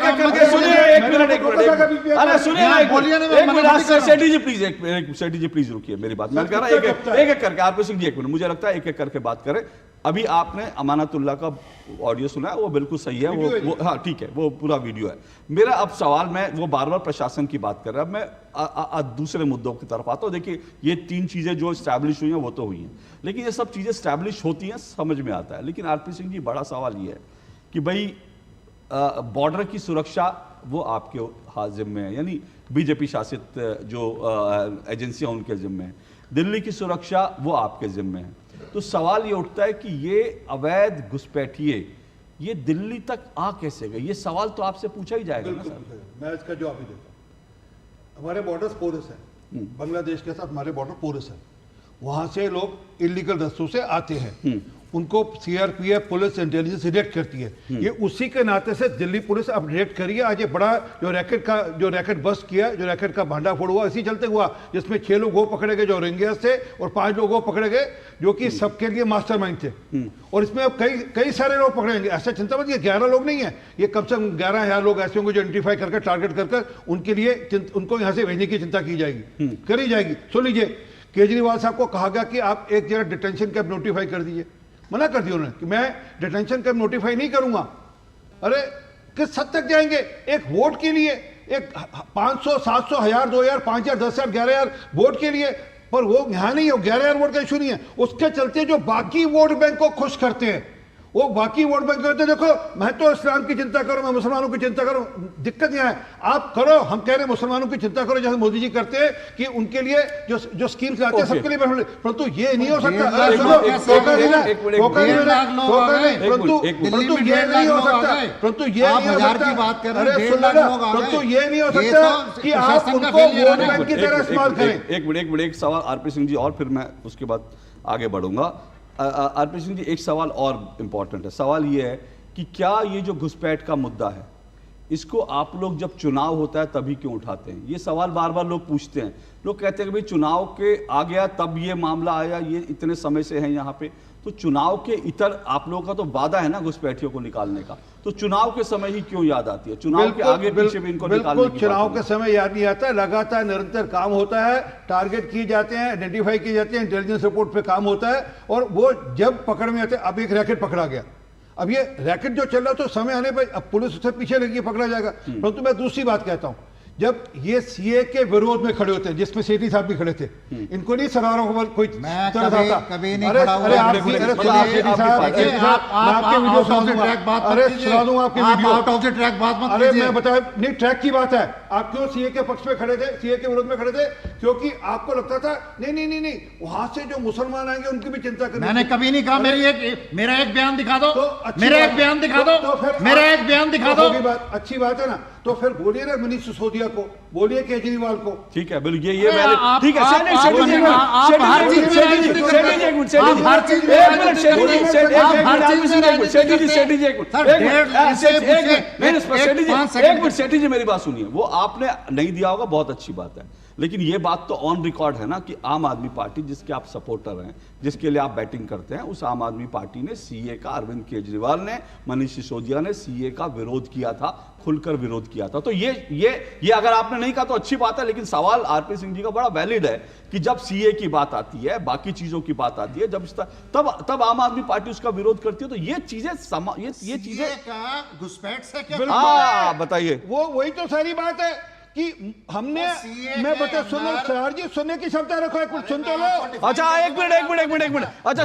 करके सुनिए, एक मिनट अरे सुनिए ना, एक minute Sethi ji please, Sethi ji please रुकिए, मेरी बात मैं कह रहा हूं, एक करके आरपी सिंह जी एक मिनट, मुझे लगता है एक करके बात करें। अभी आपने अमानतुल्लाह का ऑडियो सुना है, वो बिल्कुल सही है, वो हाँ ठीक है, वो पूरा वीडियो है। मेरा अब सवाल, मैं वो बार बार प्रशासन की बात कर रहा है, मैं दूसरे मुद्दों की तरफ आता हूँ। देखिए ये 3 चीजें जो स्टैब्लिश हुई हैं वो तो हुई हैं, लेकिन ये सब चीजें स्टैब्लिश होती हैं समझ में आता है, लेकिन आरपी सिंह जी बड़ा सवाल ये है कि भाई बॉर्डर की सुरक्षा वो आपके हाथ जिम्मे है, यानी बीजेपी शासित जो एजेंसियां उनके जिम्मे है, दिल्ली की सुरक्षा वो आपके जिम्मे है। तो सवाल ये उठता है कि ये अवैध घुसपैठिए ये दिल्ली तक आ कैसे गए? ये सवाल तो आपसे पूछा ही जाएगा ना सर। मैं इसका जवाब ही देता हूं। हमारे बॉर्डर्स पोरस है, बांग्लादेश के साथ हमारे बॉर्डर पोरस है, वहां से लोग इलीगल रस्तों से आते हैं, उनको सीआरपीएफ पुलिस इंटेलिजेंस रिएक्ट करती है। ये उसी के नाते से दिल्ली पुलिस अब रिएक्ट करिए। आज ये बड़ा जो रैकेट बस्ट किया, जो रैकेट का भांडाफोड़ हुआ, इसी चलते हुआ, जिसमें 6 लोग वो पकड़े गए जो रोहिंग्या से, और 5 लोग वो पकड़े गए जो कि सबके लिए मास्टरमाइंड थे। और इसमें अब कई सारे लोग पकड़ेंगे, ऐसा चिंता मत, ये 11 लोग नहीं है, ये कम से कम 11,000 लोग ऐसे होंगे जो आइडेंटिफाई करके टारगेट कर उनके लिए उनको यहाँ से भेजने की चिंता की जाएगी, करी जाएगी। सुन लीजिए, केजरीवाल साहब को कहा गया कि आप एक जगह डिटेंशन कैंप नोटिफाई कर दीजिए, मना कर दिया उन्होंने कि मैं डिटेंशन कैंप नोटिफाई नहीं करूंगा। अरे किस हद तक जाएंगे एक वोट के लिए? एक 500, 700, 1000, 2000, 5000, 10,000, 11,000 वोट के लिए, पर वो यहां नहीं हो, 11,000 वोट का इशू नहीं है। उसके चलते जो बाकी वोट बैंक को खुश करते हैं, वो बाकी वोट बैंक करते, देखो मैं तो इस्लाम की चिंता करूं, मैं मुसलमानों की चिंता करूं, दिक्कत यह है आप करो, हम कह रहे हैं मुसलमानों की चिंता करो जैसे मोदी जी करते हैं कि उनके लिए जो स्कीम्स लाते हैं सबके लिए, परंतु ये नहीं हो सकता, कि आप उनको वोट बैंक की तरह इस्तेमाल करें। एक मिनट एक सवाल आरपी सिंह जी और फिर मैं उसके बाद आगे बढ़ूंगा। आरपी सिंह जी एक सवाल और इंपॉर्टेंट है, सवाल ये है कि क्या ये जो घुसपैठ का मुद्दा है इसको आप लोग जब चुनाव होता है तभी क्यों उठाते हैं? ये सवाल बार बार लोग पूछते हैं, लोग कहते हैं कि भाई चुनाव के आ गया तब ये मामला आया, ये इतने समय से है यहाँ पे, तो चुनाव के इतर आप लोगों का तो वादा है ना घुसपैठियों को निकालने का, तो चुनाव के समय ही क्यों याद आती है? चुनाव के आगे पीछे भी इनको निकालने की चुनाव के समय याद नहीं आता, लगातार निरंतर काम होता है, टारगेट किए जाते हैं, आइडेंटिफाई किए जाते हैं, इंटेलिजेंस रिपोर्ट पे काम होता है, और वो जब पकड़ में आते हैं, अब एक रैकेट पकड़ा गया, अब ये रैकेट जो चल रहा है तो समय आने पर अब पुलिस उससे पीछे लगी पकड़ा जाएगा। परंतु मैं दूसरी बात कहता हूं, जब ये सीए के विरोध में खड़े होते हैं जिसमें सेठी साहब भी खड़े थे, इनको नहीं सरारों को कोई कभी नहीं खड़ा हुआ। अरे मैं बताया नहीं, ट्रैक की बात है, आप क्यों सीए के पक्ष में खड़े थे, सीए के विरोध में खड़े थे? क्योंकि आपको लगता था नहीं वहां से जो मुसलमान आएंगे उनकी भी चिंता करनी। मैंने कभी नहीं कहा, मेरा एक बयान दिखा दो, मेरा एक बयान दिखा दो, मेरा एक बयान दिखा दो। अच्छी बात है ना, तो फिर बोलिए ना मनीष सिसोदिया को, बोलिए केजरीवाल को। ठीक है, बिल्कुल ये ठीक है। सेठी जी मेरी बात सुनिए, वो आपने नहीं दिया होगा, बहुत अच्छी बात है, लेकिन ये बात तो ऑन रिकॉर्ड है ना कि आम आदमी पार्टी जिसके आप सपोर्टर हैं, जिसके लिए आप बैटिंग करते हैं, उस आम आदमी पार्टी ने सीए का, अरविंद केजरीवाल ने, मनीष सिसोदिया ने सीए का विरोध किया था, खुलकर विरोध किया था। तो ये अगर आपने नहीं कहा तो अच्छी बात है, लेकिन सवाल आरपी सिंह जी का बड़ा वैलिड है कि जब सीए की बात आती है, बाकी चीजों की बात आती है, जब तब आम आदमी पार्टी उसका विरोध करती है, तो ये चीजें ये चीजें घुसपैठ से क्या बताइए। वो वही तो सारी बात है कि हमने, मैं बता, सुनो सर जी, सुनने की क्षमता रखो, एक मिनट सुन तो लो। अच्छा एक मिनट अच्छा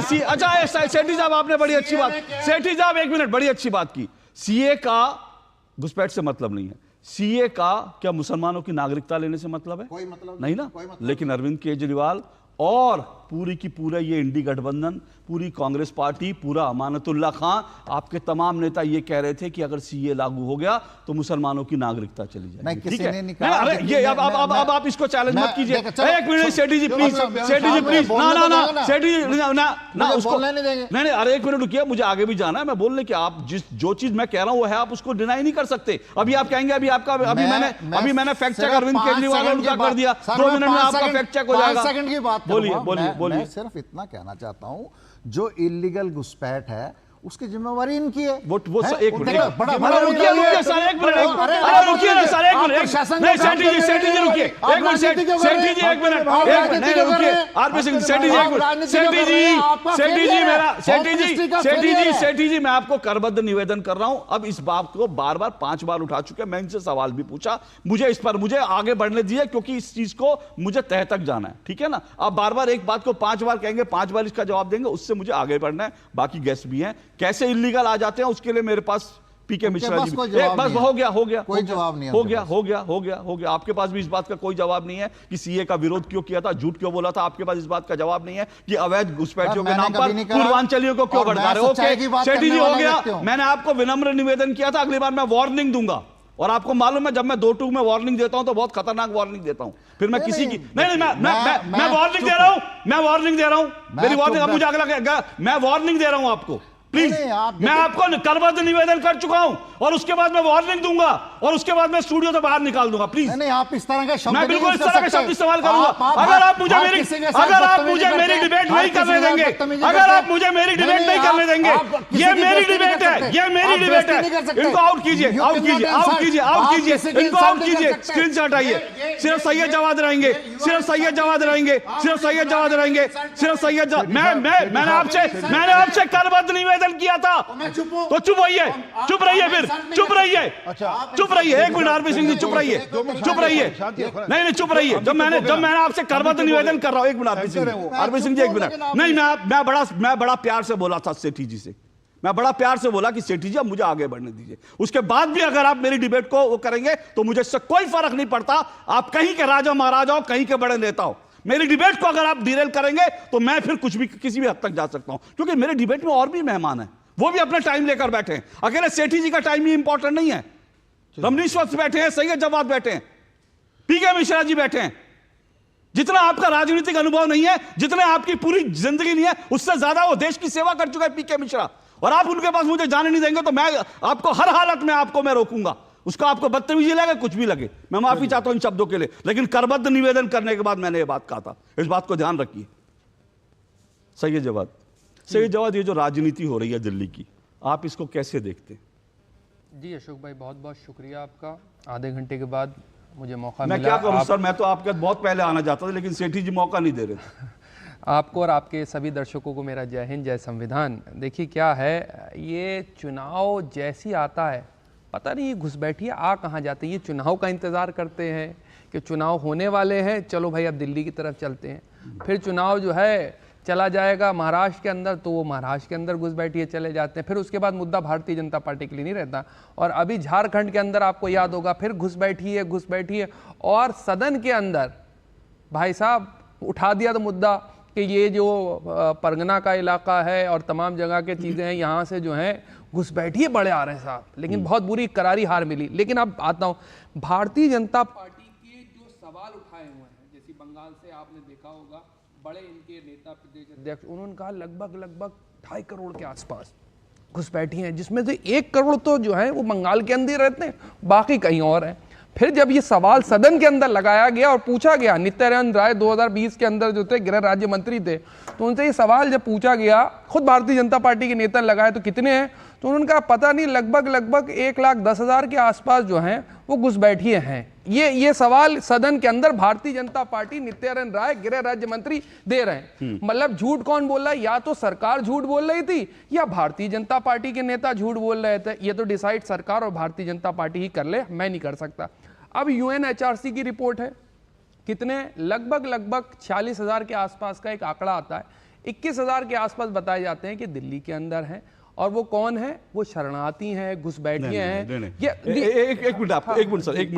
सेठी साहब आपने बड़ी अच्छी बात, सेठी साहब एक मिनट, बड़ी अच्छी बात की। सीए का घुसपैठ से मतलब नहीं है, सीए का क्या मुसलमानों की नागरिकता लेने से मतलब है? कोई मतलब नहीं ना, लेकिन अरविंद केजरीवाल और पूरी की पूरा ये इंडी गठबंधन, पूरी कांग्रेस पार्टी, पूरा अमानतुल्लाह खां, आपके तमाम नेता ये कह रहे थे कि अगर सीए लागू हो गया तो मुसलमानों की नागरिकता चली जाएगी। ठीक है, अरे ये अब आप इसको चैलेंज मत कीजिए। एक minute Sethi ji please, Sethi ji please, ना सेठी जी ना उसको नहीं, अरे एक मिनट रुकिए, मुझे आगे भी जाना है। मैं बोलने कि आप जो चीज मैं कह रहा हूं वो है, आप उसको डिनाई नहीं कर सकते। अभी आप कहेंगे अभी मैंने फैक्ट चेक अरविंद केजरीवाल का कर दिया, 2 मिनट में आपका फैक्ट चेक हो जाएगा। बोलिए। मैं सिर्फ इतना कहना चाहता हूं, जो इलीगल घुसपैठ है उसकी जिम्मेवारी इनकी है। वो एक मिनट रुकिए सर, एक मिनट रुकिए ना सर, एक मिनट नहीं सेठी जी रुकिए, एक मिनट सेठी जी एक मिनट नहीं रुकिए, आरपी सिंह सेठी जी एक मिनट, सेठी जी मैं आपको करबद्ध निवेदन कर रहा हूं। अब इस बात को बार 5 बार उठा चुके हैं, मैं इनसे सवाल भी पूछा, मुझे इस पर मुझे आगे बढ़ने दीजिए क्योंकि इस चीज को मुझे तह तक जाना है। ठीक है ना, आप बार एक बात को 5 बार कहेंगे, 5 बार इसका जवाब देंगे, उससे मुझे आगे बढ़ना है। बाकी गेस्ट भी हैं, कैसे इलीगल आ जाते हैं उसके लिए मेरे पास पीके मिश्रा जी, बस हो गया, कोई जवाब नहीं, हो गया। आपके पास भी इस बात का कोई जवाब नहीं है कि सीए का विरोध क्यों किया था, झूठ क्यों बोला था, आपके पास इस बात का जवाब नहीं है कि अवैध घुसपैठियों के नाम पर पूर्वांचलियों को क्यों भड़का रहे हो। ओके सेठी जी हो गया, मैंने आपको विनम्र निवेदन किया था, अगली बार मैं वार्निंग दूंगा, और आपको मालूम है जब मैं 2-2 में वार्निंग देता हूं तो बहुत खतरनाक वार्निंग देता हूं। फिर मैं किसी की नहीं मैं वार्निंग दे रहा हूं, मेरी वार्निंग, अब मुझे अगला मैं वार्निंग दे रहा हूं आपको, प्लीज। मैं आपको करबद्ध निवेदन कर चुका हूं और उसके बाद मैं वार्निंग दूंगा और उसके बाद मैं स्टूडियो से बाहर निकाल दूंगा, प्लीज। नहीं, आप इस तरह का शब्द, मैं बिल्कुल इस तरह का शब्द इस्तेमाल करूंगा। अगर आप मुझे मेरी डिबेट नहीं करने देंगे, अगर आप मुझे मेरी डिबेट नहीं करने देंगे, ये मेरी डिबेट है, इनको आउट कीजिए, इनको आउट कीजिए, स्क्रीन से हटाइए। सिर्फ सैयद जवाद रहेंगे, मैंने आपसे करबद्ध निवेदन किया था, तो चुप रहिए फिर चुप रहिए। एक मिनट आरपी सिंह जी, चुप रहिए। नहीं चुप रहिए। जब मैंने आपसे करबद्ध निवेदन कर रहा हूं, एक मिनट आरपी सिंह जी, एक मिनट नहीं, मैं बड़ा प्यार से बोला था सेठी जी से, मैं बड़ा प्यार से बोला कि सेठी जी अब मुझे आगे बढ़ने दीजिए। उसके बाद भी अगर आप मेरी डिबेट को वो करेंगे तो मुझे इससे कोई फर्क नहीं पड़ता, आप कहीं के राजा महाराजा हो, कहीं के बड़े नेता हो, मेरी डिबेट को अगर आप डिरेल करेंगे तो मैं फिर कुछ भी किसी भी हद तक जा सकता हूं, क्योंकि मेरे डिबेट में और भी मेहमान हैं, वो भी अपना टाइम लेकर बैठे हैं। अकेले सेठी जी का टाइम ही इंपॉर्टेंट नहीं है, रमनीश वत्स बैठे हैं, सैयद जवाद बैठे हैं, पीके मिश्रा जी बैठे हैं। जितना आपका राजनीतिक अनुभव नहीं है, जितने आपकी पूरी जिंदगी नहीं है, उससे ज्यादा वो देश की सेवा कर चुका है पीके मिश्रा, और आप उनके पास मुझे जाने नहीं देंगे तो मैं आपको हर हालत में मैं रोकूंगा। उसका आपको बदतमीजी लगे, कुछ भी लगे, मैं माफी चाहता हूं इन शब्दों के लिए, लेकिन करबद्ध निवेदन करने के बाद मैंने ये बात कहा था, इस बात को ध्यान रखिए। सैयद जवाद, ये जो राजनीति हो रही है दिल्ली की, आप इसको कैसे देखते हैं? जी अशोक भाई, बहुत बहुत शुक्रिया आपका, आधे घंटे के बाद मुझे मौका मैं मिला। क्या करूं सर, मैं तो आपके बहुत पहले आना चाहता था, लेकिन सेठी जी मौका नहीं दे रहे थे। आपको और आपके सभी दर्शकों को मेरा जय हिंद, जय संविधान। देखिए क्या है, ये चुनाव जैसी आता है पता नहीं ये घुसपैठिए आ कहाँ जाते हैं। ये चुनाव का इंतज़ार करते हैं कि चुनाव होने वाले हैं, चलो भाई अब दिल्ली की तरफ चलते हैं। फिर चुनाव जो है चला जाएगा महाराष्ट्र के अंदर, तो वो महाराष्ट्र के अंदर घुसपैठिए चले जाते हैं। फिर उसके बाद मुद्दा भारतीय जनता पार्टी के लिए नहीं रहता। और अभी झारखंड के अंदर आपको याद होगा, फिर घुसपैठिए और सदन के अंदर भाई साहब उठा दिया तो मुद्दा कि ये जो परगना का इलाका है और तमाम जगह के चीज़ें हैं, यहाँ से जो हैं घुसपैठिए बड़े आ रहे हैं साहब। लेकिन बहुत बुरी करारी हार मिली। लेकिन अब आता हूँ, भारतीय जनता पार्टी के जो सवाल उठाए हुए हैं, जैसे बंगाल से आपने देखा होगा, बड़े इनके नेता प्रदेश अध्यक्ष, उन्होंने कहा लगभग 2.5 करोड़ के आसपास घुसपैठिए हैं, जिसमें से 1 करोड़ तो जो है वो बंगाल के अंदर रहते हैं, बाकी कहीं और हैं। फिर जब ये सवाल सदन के अंदर लगाया गया और पूछा गया, नित्यानंद राय 2020 के अंदर जो थे गृह राज्य मंत्री थे, तो उनसे ये सवाल जब पूछा गया, खुद भारतीय जनता पार्टी के नेता लगाए तो कितने हैं, तो उन्होंने कहा पता नहीं, लगभग 1,10,000 के आसपास जो हैं वो घुसपैठिए हैं। ये सवाल सदन के अंदर भारतीय जनता पार्टी नित्यानंद राय गृह राज्य मंत्री दे रहे हैं। मतलब झूठ कौन बोल रहा है, या तो सरकार झूठ बोल रही थी या भारतीय जनता पार्टी के नेता झूठ बोल रहे थे। ये तो डिसाइड सरकार और भारतीय जनता पार्टी ही कर ले, मैं नहीं कर सकता। अब UNHRC की रिपोर्ट है, कितने लगभग 40,000 के आसपास का एक आंकड़ा आता है। 21,000 के आसपास बताए जाते हैं कि दिल्ली के अंदर हैं। और वो कौन है, वो शरणार्थी हैं, घुसपैठिए हैं। एक मिनट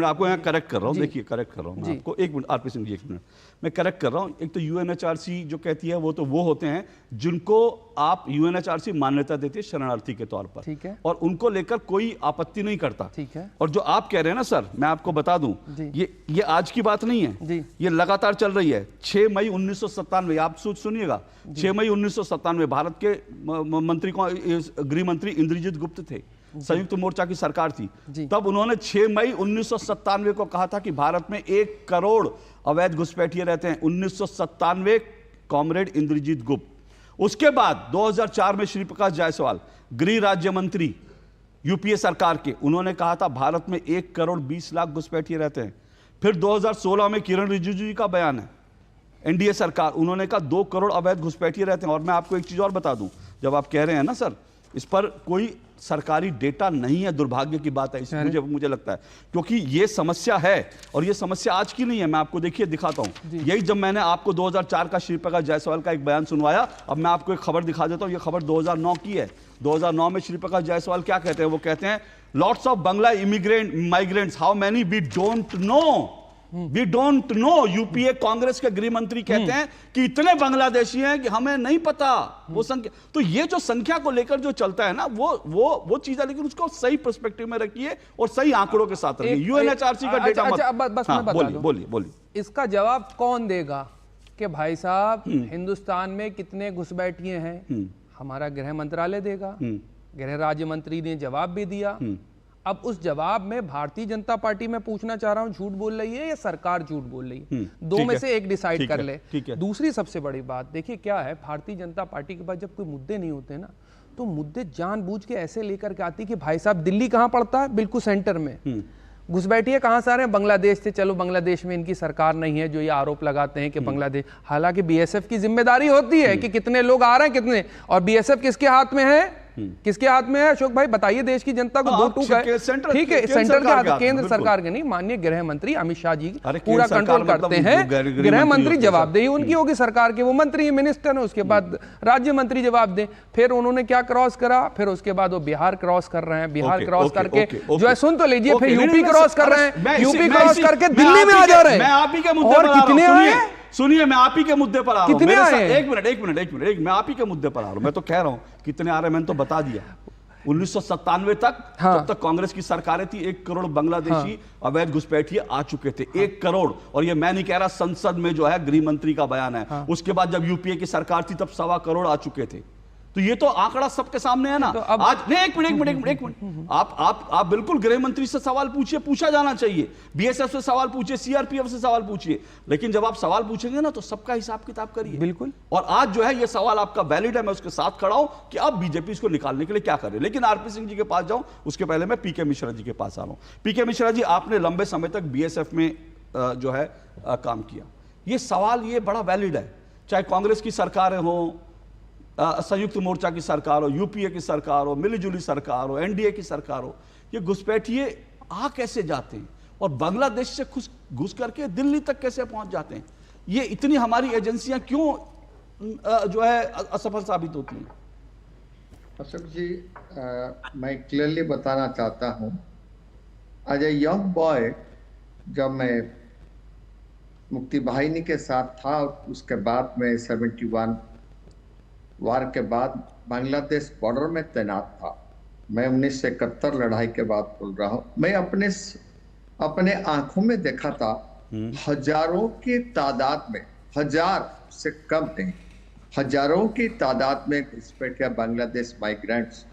आपको यहाँ करेक्ट कर रहा हूँ, देखिए करेक्ट कर रहा हूँ मैं आपको, 1 minute RP Singh ji, 1 minute मैं करेक्ट कर रहा हूँ। एक तो UNHRC जो कहती है वो होते हैं जिनको आप UNHRC मान्यता देती है शरणार्थी के तौर पर, ठीक है, और उनको लेकर कोई आपत्ति नहीं करता, ठीक है। और जो आप कह रहे हैं ना सर, मैं आपको बता दूं, ये आज की बात नहीं है, ये लगातार चल रही है। 6 मई 1997, आप सुनिएगा, 6 मई 1997 भारत के मंत्री गृह मंत्री इंद्रजीत गुप्त थे, संयुक्त मोर्चा की सरकार थी, तब उन्होंने 6 मई 1997 को कहा था कि भारत में 1 करोड़ अवैध घुसपैठिए रहते हैं। 1997, कॉमरेड इंद्रजीत गुप्त। उसके बाद 2004 में श्री प्रकाश जायसवाल गृह राज्य मंत्री UPA सरकार के, उन्होंने कहा था भारत में 1 करोड़ 20 लाख घुसपैठिए रहते हैं। फिर 2016 में किरण रिजिजू जी का बयान है, NDA सरकार, उन्होंने कहा 2 करोड़ अवैध घुसपैठिए रहते हैं। और मैं आपको एक चीज और बता दूं, जब आप कह रहे हैं ना सर, इस पर कोई सरकारी डेटा नहीं है, दुर्भाग्य की बात है, इसलिए मुझे लगता है, क्योंकि ये समस्या है और ये समस्या आज की नहीं है। मैं आपको देखिए दिखाता हूं, यही जब मैंने आपको 2004 का श्री प्रकाश जायसवाल का एक बयान सुनवाया, अब मैं आपको एक खबर दिखा देता हूं। ये खबर 2009 की है। 2009 में श्री प्रकाश जायसवाल क्या कहते हैं, वो कहते हैं lots of Bangla migrants, how many we don't know. UPA Congress के गृह मंत्री कहते हैं कि इतने बांग्लादेशी हैं कि हमें नहीं पता वो संख्या। तो ये जो संख्या को लेकर जो चलता है ना, वो चीज है, लेकिन उसको सही पर्सपेक्टिव में रखिए और सही आंकड़ों के साथ रखिए। UNHRC का डेटा बोलिए, इसका जवाब कौन देगा कि भाई साहब हिंदुस्तान में कितने घुसपैठिए हैं? हमारा गृह मंत्रालय देगा। गृह राज्य मंत्री ने जवाब भी दिया। अब उस जवाब में भारतीय जनता पार्टी में पूछना चाह रहा हूं, झूठ बोल रही है या सरकार झूठ बोल रही है? दो में से एक डिसाइड कर ले। दूसरी सबसे बड़ी बात देखिए क्या है, भारतीय जनता पार्टी के पास जब कोई मुद्दे नहीं होते ना, तो मुद्दे जानबूझ के ऐसे लेकर के आती कि भाई साहब दिल्ली कहां पड़ता है, बिल्कुल सेंटर में। घुसपैठिए कहां से आ रहे हैं? बांग्लादेश से। चलो बांग्लादेश में इनकी सरकार नहीं है, जो ये आरोप लगाते हैं कि बांग्लादेश, हालांकि BSF की जिम्मेदारी होती है कि कितने लोग आ रहे हैं, कितने, और BSF किसके हाथ में है? किसके हाथ में है अशोक भाई, बताइए देश की जनता को। दो टूक है, ठीक है, सेंटर के हाथ, केंद्र सरकार के नहीं, माननीय गृह मंत्री अमित शाह जी पूरा कंट्रोल करते हैं। गृह मंत्री जवाबदेही उनकी होगी सरकार के, वो मंत्री मिनिस्टर है, उसके बाद राज्य मंत्री जवाब दें। फिर उन्होंने क्या क्रॉस करा, फिर उसके बाद वो बिहार क्रॉस कर रहे हैं, बिहार क्रॉस करके जो है, सुन तो लीजिए, फिर यूपी क्रॉस कर रहे हैं, यूपी क्रॉस करके दिल्ली में आ जा रहे हैं। मैं आप ही के मुद्दे पर आ रहा हूं, सुनिए मैं आप ही के मुद्दे पर आ रहा हूं। कितने आए? एक मिनट, मैं आप ही के मुद्दे पर आ रहा हूं। मैं तो कह रहा हूं कितने आ रहे हैं, मैंने तो बता दिया। 1997 तक, तब तक कांग्रेस की सरकारें थी, 1 करोड़ बांग्लादेशी अवैध घुसपैठिए आ चुके थे, 1 करोड़। और ये मैं नहीं कह रहा, संसद में जो है गृह मंत्री का बयान है। उसके बाद जब यूपीए की सरकार थी तब 1.25 करोड़ आ चुके थे। तो ये तो आंकड़ा सबके सामने है ना। तो अब आज नहीं, एक मिनट, आप बिल्कुल गृह मंत्री से सवाल पूछिए, पूछा जाना चाहिए, बीएसएफ से सवाल पूछिए, सीआरपीएफ से सवाल पूछिए, लेकिन जब आप सवाल पूछेंगे ना तो सबका हिसाब किताब करिए। बिल्कुल। और आज जो है ये सवाल आपका वैलिड है, मैं उसके साथ खड़ा हूं कि अब बीजेपी इसको निकालने के लिए क्या करे। लेकिन आरपी सिंह जी के पास जाऊं उसके पहले मैं पीके मिश्रा जी के पास आ रहा हूं। पीके मिश्रा जी, आपने लंबे समय तक बीएसएफ में जो है काम किया। ये सवाल ये बड़ा वैलिड है, चाहे कांग्रेस की सरकारें हो, संयुक्त मोर्चा की सरकार हो, यूपीए की सरकार हो, मिलीजुली सरकार हो, एनडीए की सरकार हो, ये घुसपैठिए आ कैसे जाते हैं और बांग्लादेश से घुस करके दिल्ली तक कैसे पहुंच जाते हैं? ये इतनी हमारी एजेंसियां क्यों जो है असफल साबित होती हैं? अशोक जी, मैं क्लियरली बताना चाहता हूं, एज ए यंग बॉय जब मैं मुक्ति वाहिनी के साथ था, उसके बाद में 71 वार के बाद बांग्लादेश बॉर्डर में तैनात था। मैं 1971 लड़ाई के बाद बोल रहा हूँ। मैं अपने आंखों में देखा था, हजारों की तादाद में, 1000 से कम नहीं, हजारों की तादाद में घुसपैठिया बांग्लादेश माइग्रेंट्स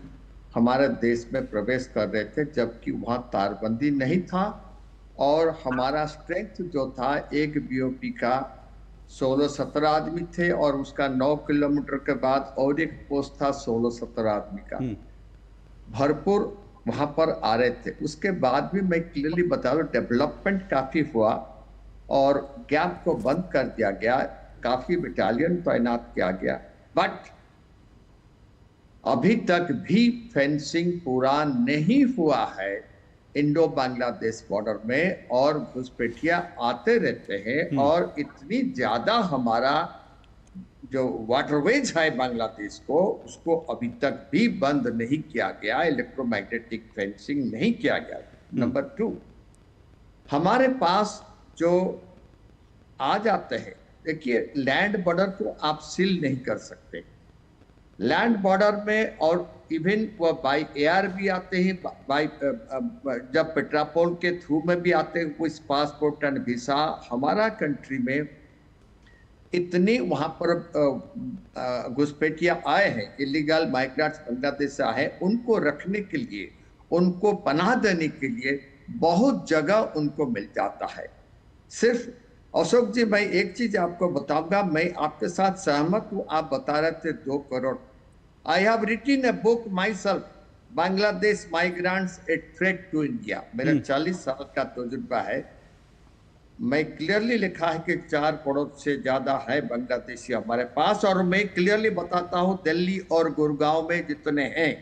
हमारे देश में प्रवेश कर रहे थे, जबकि वहाँ तारबंदी नहीं था। और हमारा स्ट्रेंथ जो था, एक बीओपी का 16-17 आदमी थे, और उसका 9 किलोमीटर के बाद और एक पोस्ट था 16-17 आदमी का। भरपूर वहां पर आ रहे थे। उसके बाद भी मैं क्लियरली बता रहा हूं, डेवलपमेंट काफी हुआ और गैप को बंद कर दिया गया, काफी बटालियन तैनात किया गया, बट अभी तक भी फेंसिंग पूरा नहीं हुआ है इंडो बांग्लादेश बॉर्डर में, और घुसपैठिया आते रहते हैं। और इतनी ज्यादा हमारा जो वाटरवेज है बांग्लादेश को, उसको अभी तक भी बंद नहीं किया गया, इलेक्ट्रोमैग्नेटिक फेंसिंग नहीं किया गया। नंबर 2, हमारे पास जो आ जाते हैं, देखिए लैंड बॉर्डर को आप सील नहीं कर सकते। लैंड बॉर्डर में और इवन वो बाई एयर भी आते हैं, बाई जब पेट्रापोल के थ्रू में भी आते हैं, विथ पासपोर्ट एंड वीसा। हमारा कंट्री में इतनी वहां पर घुसपैठिया आए हैं, इलीगल माइग्रेंट्स बांग्लादेश से आए हैं, उनको रखने के लिए, उनको पनाह देने के लिए बहुत जगह उनको मिल जाता है। सिर्फ अशोक जी, मैं एक चीज आपको बताऊंगा, मैं आपके साथ सहमत हूं। आप बता रहे थे 2 crore. I have written a book myself, Bangladesh migrants a threat to India. मेरा 40 साल का तजुर्बा है। मैं क्लियरली लिखा है कि 4 करोड़ से ज्यादा है बांग्लादेशी हमारे पास, और मैं क्लियरली बताता हूं, दिल्ली और गुड़गांव में जितने हैं,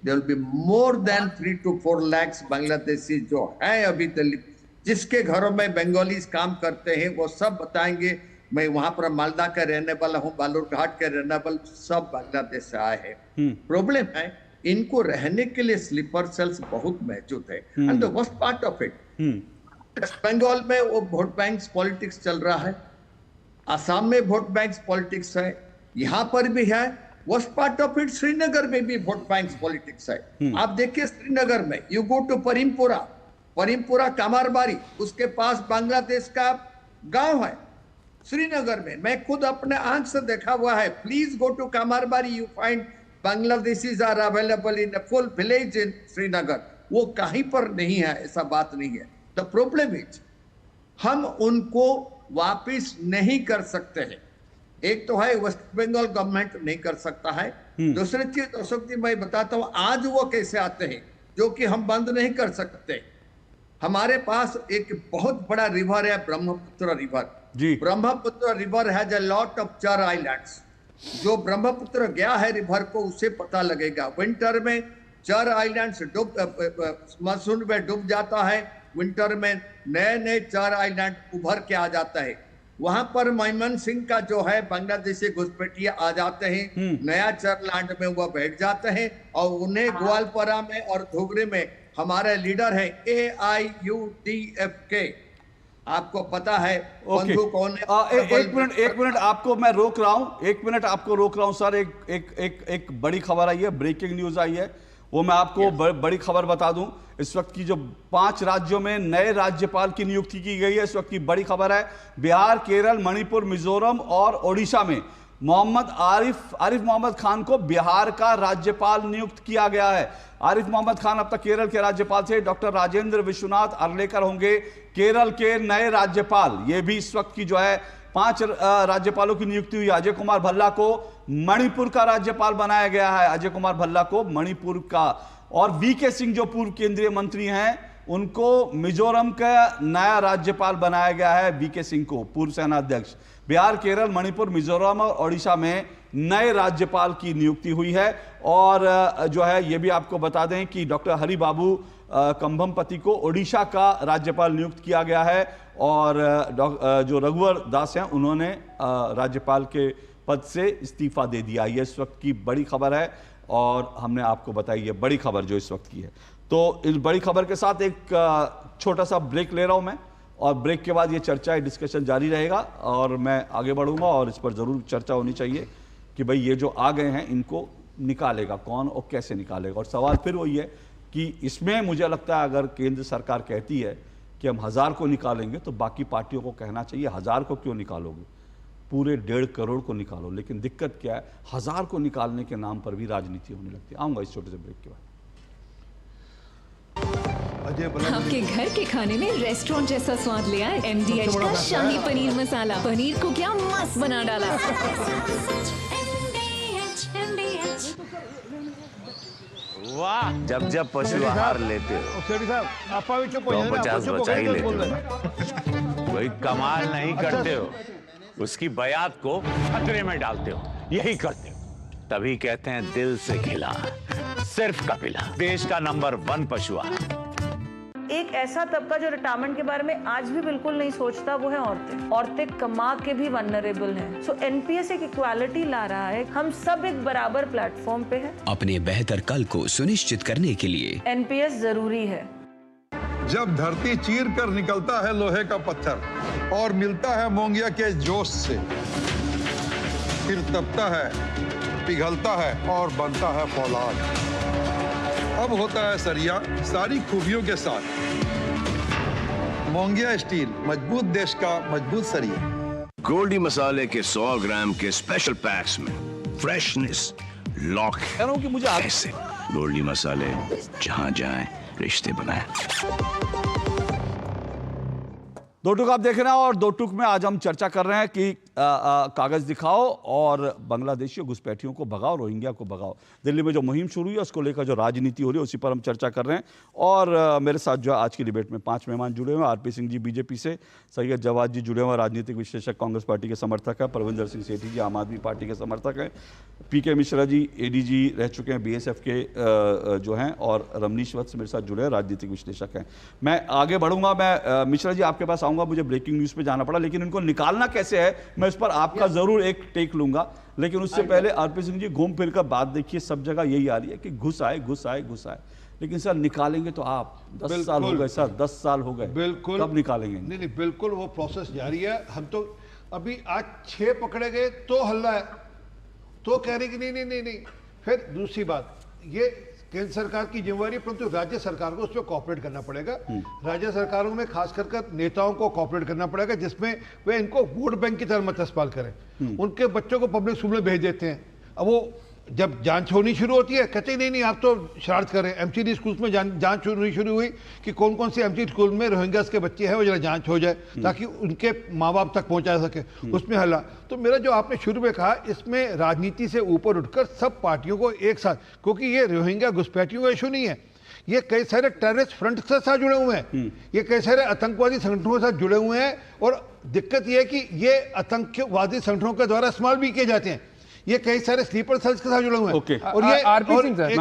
there will be more than 3 to 4 lakhs Bangladeshi जो है अभी दिल्ली। जिसके घरों में बंगालीज काम करते हैं वो सब बताएंगे। मैं वहां पर मालदा का रहने वाला हूँ, बालूरघाट के रहने वाले, सब बांग्लादेश से आए हैं। प्रॉब्लम है, इनको रहने के लिए स्लीपर सेल्स बहुत मौजूद है। And the worst part of it, West Bengal में वो वोट बैंक पॉलिटिक्स चल रहा है, असम में वोट बैंक पॉलिटिक्स है, यहाँ पर भी है। Worst part of it, Srinagar में भी वोट बैंक पॉलिटिक्स है। आप देखिए श्रीनगर में, यू गो टू परिमपुरा कामारबारी, उसके पास बांग्लादेश का गांव है श्रीनगर में। मैं खुद अपने आंख से देखा हुआ है। Please go to Kamarbari, you find Bangladeshis are available in a full village in Srinagar. वो कहीं पर नहीं है, ऐसा बात नहीं है। द प्रॉब्लम इज, हम उनको वापिस नहीं कर सकते हैं। एक तो है वेस्ट बंगाल गवर्नमेंट नहीं कर सकता है। दूसरी चीज अशोक जी मैं बताता हूं, आज वो कैसे आते हैं जो कि हम बंद नहीं कर सकते। हमारे पास एक बहुत बड़ा रिवर है, Brahmaputra river. Brahmaputra river has a lot of चार आइलैंड्स। जो ब्रह्मपुत्र गया है रिवर को उसे पता लगेगा। विंटर में 4 आइलैंड्स मानसून में डूब जाता है, विंटर में नए नए 4 आइलैंड उभर के आ जाता है। वहां पर मयमनसिंह का जो है बांग्लादेशी घुसपैठिया आ जाते हैं, नया चरलैंड में वो बैठ जाते हैं और उन्हें ग्वालपारा में और धुबरी में हमारे लीडर है AIUDF आपको पता है बंधु कौन है। एक मिनट आपको मैं रोक रहा हूं, एक मिनट आपको रोक रहा हूं सर। एक बड़ी खबर आई है, ब्रेकिंग न्यूज आई है, वो मैं आपको बड़ी खबर बता दूं। इस वक्त की जो 5 राज्यों में नए राज्यपाल की नियुक्ति की गई है, इस वक्त की बड़ी खबर है। बिहार, केरल, मणिपुर, मिजोरम और ओडिशा में आरिफ मोहम्मद खान को बिहार का राज्यपाल नियुक्त किया गया है। आरिफ मोहम्मद खान अब तक केरल के राज्यपाल थे। डॉक्टर राजेंद्र विश्वनाथ अर्लेकर होंगे केरल के नए राज्यपाल। ये भी इस वक्त की जो है 5 राज्यपालों की नियुक्ति हुई। अजय कुमार भल्ला को मणिपुर का राज्यपाल बनाया गया है, अजय कुमार भल्ला को मणिपुर का। और VK सिंह जो पूर्व केंद्रीय मंत्री हैं, उनको मिजोरम का नया राज्यपाल बनाया गया है। VK सिंह को, पूर्व सेना अध्यक्ष। बिहार, केरल, मणिपुर, मिजोरम और ओडिशा में नए राज्यपाल की नियुक्ति हुई है। और जो है ये भी आपको बता दें कि डॉक्टर हरिबाबू कंभमपति को ओडिशा का राज्यपाल नियुक्त किया गया है। और जो रघुवर दास हैं, उन्होंने राज्यपाल के पद से इस्तीफा दे दिया। ये इस वक्त की बड़ी खबर है और हमने आपको बताई ये बड़ी खबर जो इस वक्त की है। तो इस बड़ी खबर के साथ एक छोटा सा ब्रेक ले रहा हूं मैं, और ब्रेक के बाद ये चर्चा, डिस्कशन जारी रहेगा और मैं आगे बढ़ूंगा। और इस पर ज़रूर चर्चा होनी चाहिए कि भाई ये जो आ गए हैं इनको निकालेगा कौन और कैसे निकालेगा। और सवाल फिर वही है कि इसमें मुझे लगता है अगर केंद्र सरकार कहती है कि हम 1000 को निकालेंगे, तो बाकी पार्टियों को कहना चाहिए 1000 को क्यों निकालोगे, पूरे 1.5 करोड़ को निकालो। लेकिन दिक्कत क्या है, 1000 को निकालने के नाम पर भी राजनीति होने लगती है। आऊंगा इस छोटे से ब्रेक के बाद। आपके घर के खाने में रेस्टोरेंट जैसा स्वाद ले आए MDH का शाही पनीर मसाला। पनीर को क्या मस्त बना डाला। वाह, जब जब पशु आहार लेते हो तो 50 बचा ही लेते हो। कोई कमाल नहीं करते हो, उसकी बयात को खतरे में डालते हो। यही करते हो तभी कहते हैं दिल से खिला, सिर्फ कपिला, देश का नंबर 1 पशु आहार। एक ऐसा तबका जो रिटायरमेंट के बारे में आज भी बिल्कुल नहीं सोचता, वो है औरतें। औरतें कमा के भी वल्नरेबल हैं। सो NPS एक इक्वालिटी ला रहा है, हम सब एक बराबर प्लेटफॉर्म पे हैं। अपने बेहतर कल को सुनिश्चित करने के लिए NPS जरूरी है। जब धरती चीर कर निकलता है लोहे का पत्थर और मिलता है मोंगिया के जोश से, फिर तपता है, पिघलता है और बनता है फौलाद। अब होता है सरिया सारी खूबियों के साथ। मोंगिया स्टील, मजबूत देश का मजबूत सरिया। गोल्डी मसाले के 100 ग्राम के स्पेशल पैक्स में फ्रेशनेस लॉक है। कि मुझे ऐसे गोल्डी मसाले जहां जाएं रिश्ते बनाएं। दो टूक आप देख रहे हैं और दो टूक में आज हम चर्चा कर रहे हैं कि कागज दिखाओ और बांग्लादेशियों घुसपैठियों को भगाओ, रोहिंग्या को भगाओ। दिल्ली में जो मुहिम शुरू हुई है उसको लेकर जो राजनीति हो रही है उसी पर हम चर्चा कर रहे हैं। और मेरे साथ जो है आज की डिबेट में 5 मेहमान जुड़े हुए हैं। RP सिंह जी BJP से, सैयद जवाद जी जुड़े हुए हैं, राजनीतिक विश्लेषक, कांग्रेस पार्टी के समर्थक है। परविंदर सिंह सेठी जी आम आदमी पार्टी के समर्थक हैं। PK मिश्रा जी ADG रह चुके हैं, BSF के जो हैं। और रमनीश वत्स मेरे साथ जुड़े हैं, राजनीतिक विश्लेषक हैं। मैं आगे बढ़ूंगा, मैं मिश्रा जी आपके पास आऊँगा। मुझे ब्रेकिंग न्यूज़ पे जाना पड़ा, लेकिन इनको निकालना कैसे है मैं इस पर आपका जरूर एक टेक लूंगा। लेकिन उससे पहले RP सिंह जी, घूम फिर कर बात देखिए, सब जगह यही आ रही है कि घुस आए घुस आए घुस आए। लेकिन सर निकालेंगे तो आप 10 साल हो गए सर, 10 साल हो गए, बिल्कुल कब निकालेंगे? नहीं नहीं, बिल्कुल वो प्रोसेस जारी है। हम तो अभी आज 6 पकड़े गए तो हल्ला है, तो कह रहे कि नहीं नहीं नहीं नहीं। फिर दूसरी बात, ये केंद्र सरकार की जिम्मेवारी, परंतु राज्य सरकार को उसमें कॉपरेट करना पड़ेगा। राज्य सरकारों में खास कर नेताओं को कॉपरेट करना पड़ेगा, जिसमें वे इनको वोट बैंक की तरह मत इस्तेमाल करें। उनके बच्चों को पब्लिक स्कूल में भेज देते हैं। अब वो जब जांच होनी शुरू होती है कहते नहीं नहीं आप तो शरारत करें। MCD स्कूल्स में जांच शुरू हुई कि कौन कौन सी MCD स्कूल में रोहिंग्यास के बच्चे हैं, वो जरा जांच हो जाए ताकि उनके माँ बाप तक पहुंचा सके, उसमें हल्ला। तो मेरा जो आपने शुरू में कहा, इसमें राजनीति से ऊपर उठकर सब पार्टियों को एक साथ, क्योंकि ये रोहिंग्या घुसपैठियों का इशू नहीं है, ये कई सारे टेररिस्ट फ्रंट के साथ जुड़े हुए हैं, ये कई सारे आतंकवादी संगठनों के साथ जुड़े हुए हैं। और दिक्कत ये है कि ये आतंकवादी संगठनों के द्वारा इस्तेमाल भी किए जाते हैं। ये कई सारे स्लीपर सेल्स के साथ जुड़े हुए हैं। ओके। और ये आरपी सिंह सर,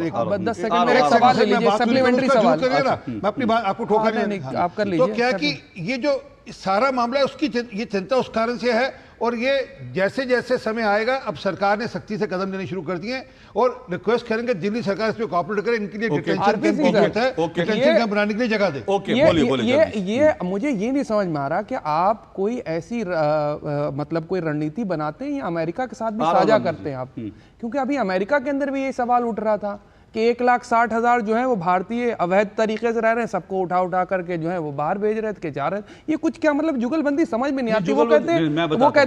एक मिनट, 10 सेकंड में एक सवाल ले लीजिए, सप्लीमेंट्री सवाल। मैं अपनी बात आपको ठोका नहीं, आप कर लीजिए। तो क्या कि ये जो सारा मामला है उसकी ये चिंता उस कारण से है, और ये जैसे जैसे समय आएगा अब सरकार ने सख्ती से कदम लेने शुरू कर दिए हैं और रिक्वेस्ट करेंगे दिल्ली सरकार इसमें कोऑपरेट करे, इनके लिए डिटेंशन कैंप होता है, डिटेंशन कैंप बनाने के लिए जगह दे। ये मुझे ये नहीं समझ में आ रहा कि आप कोई ऐसी मतलब कोई रणनीति बनाते हैं या अमेरिका के साथ भी साझा करते हैं आप, क्योंकि अभी अमेरिका के अंदर भी ये सवाल उठ रहा था कि 1,60,000 जो है वो भारतीय अवैध तरीके से रह रहे हैं, सबको उठा उठा करके जो है वो बाहर भेज रहे थे, जा रहे थे। ये कुछ क्या मतलब जुगलबंदी समझ में नहीं आती। वो कहते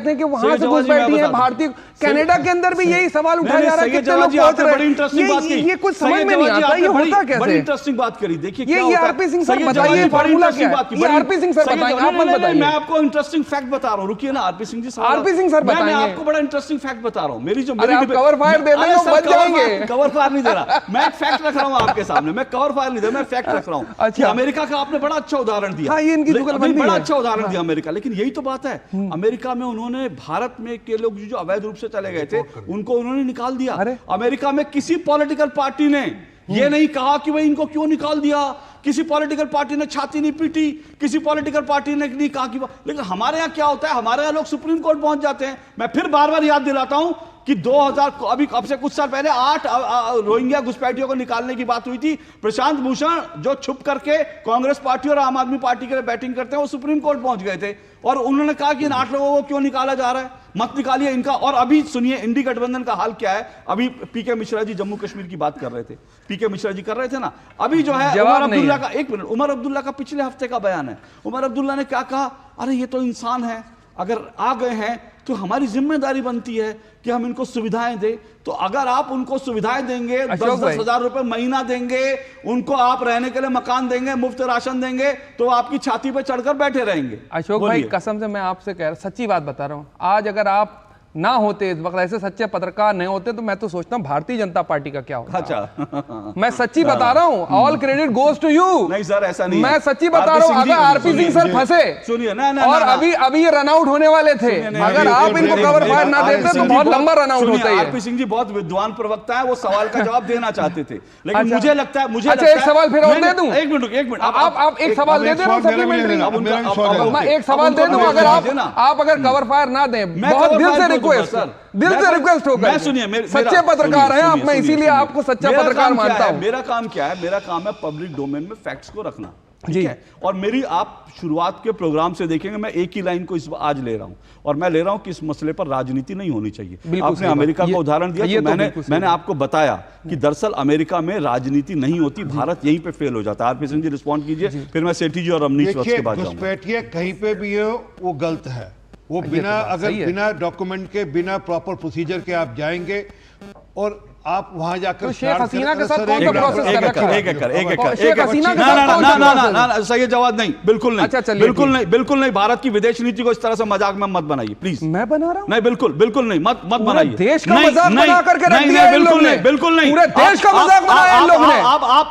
हैं कि वहां से घुसपैठी है भारतीय, कनाडा के अंदर भी यही सवाल उठाया जा रहा है, कितने लोग पहुंच रहे हैं, ये कुछ समझ में नहीं आता, ये होता कैसे? बड़ी इंटरेस्टिंग बात करी। देखिए ये आरपी सिंह सर बताइए फॉर्मूला क्या है, ये आरपी सिंह सर बताइए, आप मत बताइए। मैं आपको इंटरेस्टिंग फैक्ट बता रहा हूँ, रुकिए ना RP Singh ji. RP Singh sir बताइए। मैं आपको बड़ा इंटरेस्टिंग फैक्ट बता रहा हूँ। मेरी जो कवर फायर दे देंगे बच जाएंगे। कवर फायर नहीं दे रहा, मैं एक फैक्ट रख रहा हूँ आपके सामने, मैं कवर फायर नहीं दे, मैं फैक्ट रख रहा हूँ। अच्छा, अमेरिका का आपने बड़ा अच्छा उदाहरण दिया। हाँ, ये इनकी जुगलबंदी बड़ा है। अच्छा उदाहरण दिया अमेरिका, लेकिन यही तो बात है। अमेरिका में उन्होंने भारत में के लोग जो अवैध रूप से चले गए थे उनको उन्होंने निकाल दिया। अमेरिका में किसी पॉलिटिकल पार्टी ने ये नहीं कहा कि भाई इनको क्यों निकाल दिया, किसी पॉलिटिकल पार्टी ने छाती नहीं पीटी, किसी पॉलिटिकल पार्टी ने नहीं कहा कि, लेकिन हमारे यहाँ क्या होता है, हमारे यहाँ लोग सुप्रीम कोर्ट पहुंच जाते हैं। मैं फिर बार बार याद दिलाता हूं कि 2000 अभी अब से कुछ साल पहले 8 रोहिंग्या घुसपैठियों को निकालने की बात हुई थी। प्रशांत भूषण जो छुप करके कांग्रेस पार्टी और आम आदमी पार्टी के लिए बैटिंग करते हैं, वो सुप्रीम कोर्ट पहुंच गए थे और उन्होंने कहा कि इन 8 लोगों को क्यों निकाला जा रहा है, मत निकालिए इनका। और अभी सुनिए इंडी गठबंधन का हाल क्या है। अभी पीके मिश्रा जी जम्मू कश्मीर की बात कर रहे थे, पीके मिश्रा जी कर रहे थे ना। अभी जो है उमर अब्दुल्ला का, एक मिनट, उमर अब्दुल्ला का पिछले हफ्ते का बयान है। उमर अब्दुल्ला ने क्या कहा, अरे ये तो इंसान है, अगर आ गए हैं तो हमारी जिम्मेदारी बनती है कि हम इनको सुविधाएं दें। तो अगर आप उनको सुविधाएं देंगे, 10-10 हजार रुपए महीना देंगे, उनको आप रहने के लिए मकान देंगे, मुफ्त राशन देंगे, तो आपकी छाती पे चढ़कर बैठे रहेंगे। अशोक भाई कसम से मैं आपसे कह रहा, सच्ची बात बता रहा हूं, आज अगर आप ना होते इस वक्त, ऐसे सच्चे पत्रकार नहीं होते, तो मैं तो सोचता हूं भारतीय जनता पार्टी का क्या होता। अच्छा मैं सच्ची बता रहा हूं, all credit goes to you. नहीं सर, ऐसा नहीं, मैं सच्ची बता रहा हूं। अगर आरपी सिंह सर फंसे, सुनिए ना, और अभी ये रन आउट होने वाले थे, अगर आप इनको कवर फायर ना देते तो बहुत लंबा रन आउट होता है। आरपी सिंह जी बहुत विद्वान प्रवक्ता है, वो सवाल का जवाब देना चाहते थे, लेकिन मुझे लगता है, मुझे अच्छा एक सवाल फिर और दे दूं। एक मिनट आप एक सवाल दे दे, सप्लीमेंट्री मैं एक सवाल दे दूं। अगर आप अगर कवर फायर ना दें, बहुत दिल से रिक्वेस्ट, दिल से रिक्वेस्ट होगा। मैं सुनिए, सच्चे पत्रकार हैं आप, मैं इसीलिए आपको सच्चा पत्रकार मानता हूं। मेरा काम क्या है, मेरा काम है पब्लिक डोमेन में फैक्ट्स को रखना, ठीक है। और मेरी आप शुरुआत के प्रोग्राम से देखेंगे, मैं एक ही लाइन को इस आज ले रहा हूं, और मैं ले रहा हूं कि इस मसले पर राजनीति नहीं होनी चाहिए। आपने अमेरिका का उदाहरण दिया, तो मैंने आपको बताया कि दरअसल अमेरिका में राजनीति नहीं होती, भारत यहीं पे फेल हो जाता है। आरपी सिंह जी रिस्पॉन्ड कीजिए, फिर मैं सेठी जी और रमनीश वत्स के बाद जाऊंगा। कहीं पे भी वो गलत है, वो बिना बिना डॉक्यूमेंट के, बिना प्रॉपर प्रोसीजर के आप जाएंगे और आप वहां जाकर तो शेख हसीना के साथ कौन सा प्रोसेस कर रखा है? शेख हसीना के साथ ना, सही जवाब नहीं, बिल्कुल नहीं। अच्छा चलिए, बिल्कुल नहीं। भारत की विदेश नीति को इस तरह से मजाक में मत बनाइए प्लीज। मैं बना रहा हूं? नहीं, बिल्कुल नहीं, मत बनाइए। देश का मजाक बना करके रख दिया इन लोगों ने, बिल्कुल नहीं, पूरे देश का मजाक बनाया इन लोगों ने।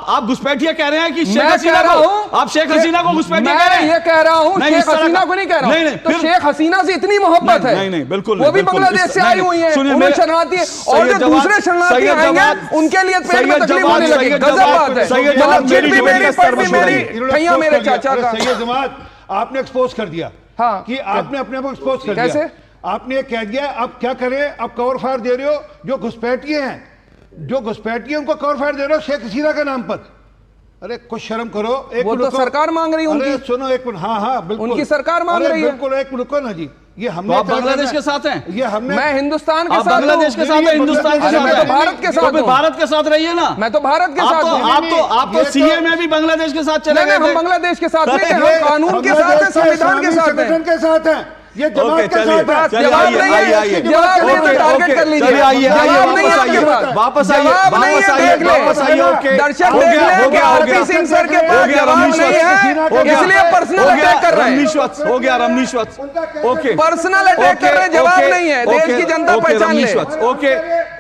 आप घुसपैठिया कह रहे हैं कि शेख हसीना को, आप शेख हसीना को घुसपैठिया कह रहे हैं? ये कह रहा हूं, शेख हसीना को नहीं कह रहा हूं। तो शेख हसीना से इतनी मोहब्बत है? नहीं, बिल्कुल वो भी बांग्लादेश से आई हुई है, उन्हें शरणार्थी, और जो दूसरे शरणार्थी आएंगे उनके लिए पेट में तकलीफ होने लगी। गजब बात है, मतलब चिट भी मेरी, पट भी मेरी, भैया मेरे चाचा का। सैयद जमात आपने एक्सपोज कर दिया, हाँ, कि आपने अपने को एक्सपोज कर दिया। कैसे? आपने कह दिया अब क्या करें, अब कवर फायर दे रहे हो जो घुसपैठिए हैं, उनको कवर फायर दे रहे हो शेख हसीना के नाम पर। अरे कुछ शर्म करो। वो तो सरकार मांग रही है उनकी। सुनो एक मिनट, हाँ बिल्कुल उनकी सरकार मांग रही है। बिल्कुल, एक मिनट ना जी, ये हमने तो बांग्लादेश के साथ हैं, ये हमने, मैं हिंदुस्तान के साथ, बांग्लादेश के साथ, हिंदुस्तान के साथ, मैं तो भारत के साथ, भारत के साथ रहिए ना। मैं तो भारत के साथ हूं। आप तो सीए में भी बांग्लादेश के साथ चले गए। हम बांग्लादेश के साथ नहीं, हम कानून के साथ हैं, संविधान के साथ हैं। ये जमात के साथ है। जवाब नहीं है, जवाब नहीं, टारगेट कर लीजिए। जवाब नहीं है, वापस आइए। ओके, दर्शक देख लें कि आरपी सिंह सर के पास जवाब नहीं है, इसलिए पर्सनल अटैक कर रहे हैं। हो गया रमनीश वत्स, ओके, पर्सनल अटैक कर रहे हैं, जवाब नहीं है, देश की जनता पहचान ले।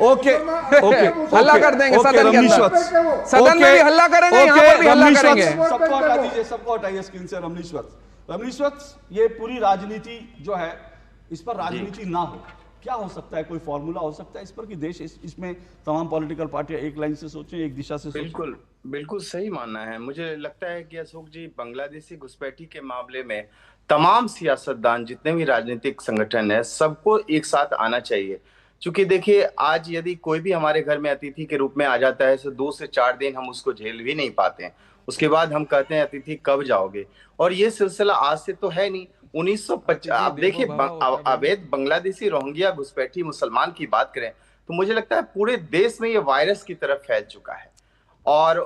ओके, हल्ला कर देंगे सदन के अंदर, सदन में भी हल्ला करेंगे, यहाँ पर भी हल्ला करेंगे। सबको हटा दीजिए, सबको हटाइए स्क्रीन से। रमनीश वत्स, ये पूरी राजनीति जो है, इस पर राजनीति ना हो, क्या हो सकता है, कोई फॉर्मूला हो सकता है इस पर कि देश इसमें तमाम पॉलिटिकल पार्टियां एक लाइन से सोचें, एक दिशा से सोचें? बिल्कुल बिल्कुल सही मानना है। मुझे लगता है कि अशोक जी, बांग्लादेशी घुसपैठी के मामले में तमाम सियासतदान, जितने भी राजनीतिक संगठन है, सबको एक साथ आना चाहिए। क्योंकि देखिए, आज यदि कोई भी हमारे घर में अतिथि के रूप में आ जाता है तो 2 से 4 दिन हम उसको झेल भी नहीं पाते हैं। उसके बाद हम कहते हैं अतिथि कब जाओगे, और ये सिलसिला आज से तो है नहीं। 1950 आप देखिए, अवैध बांग्लादेशी रोहिंग्या घुसपैठी मुसलमान की बात करें तो मुझे लगता है पूरे देश में ये वायरस की तरफ फैल चुका है। और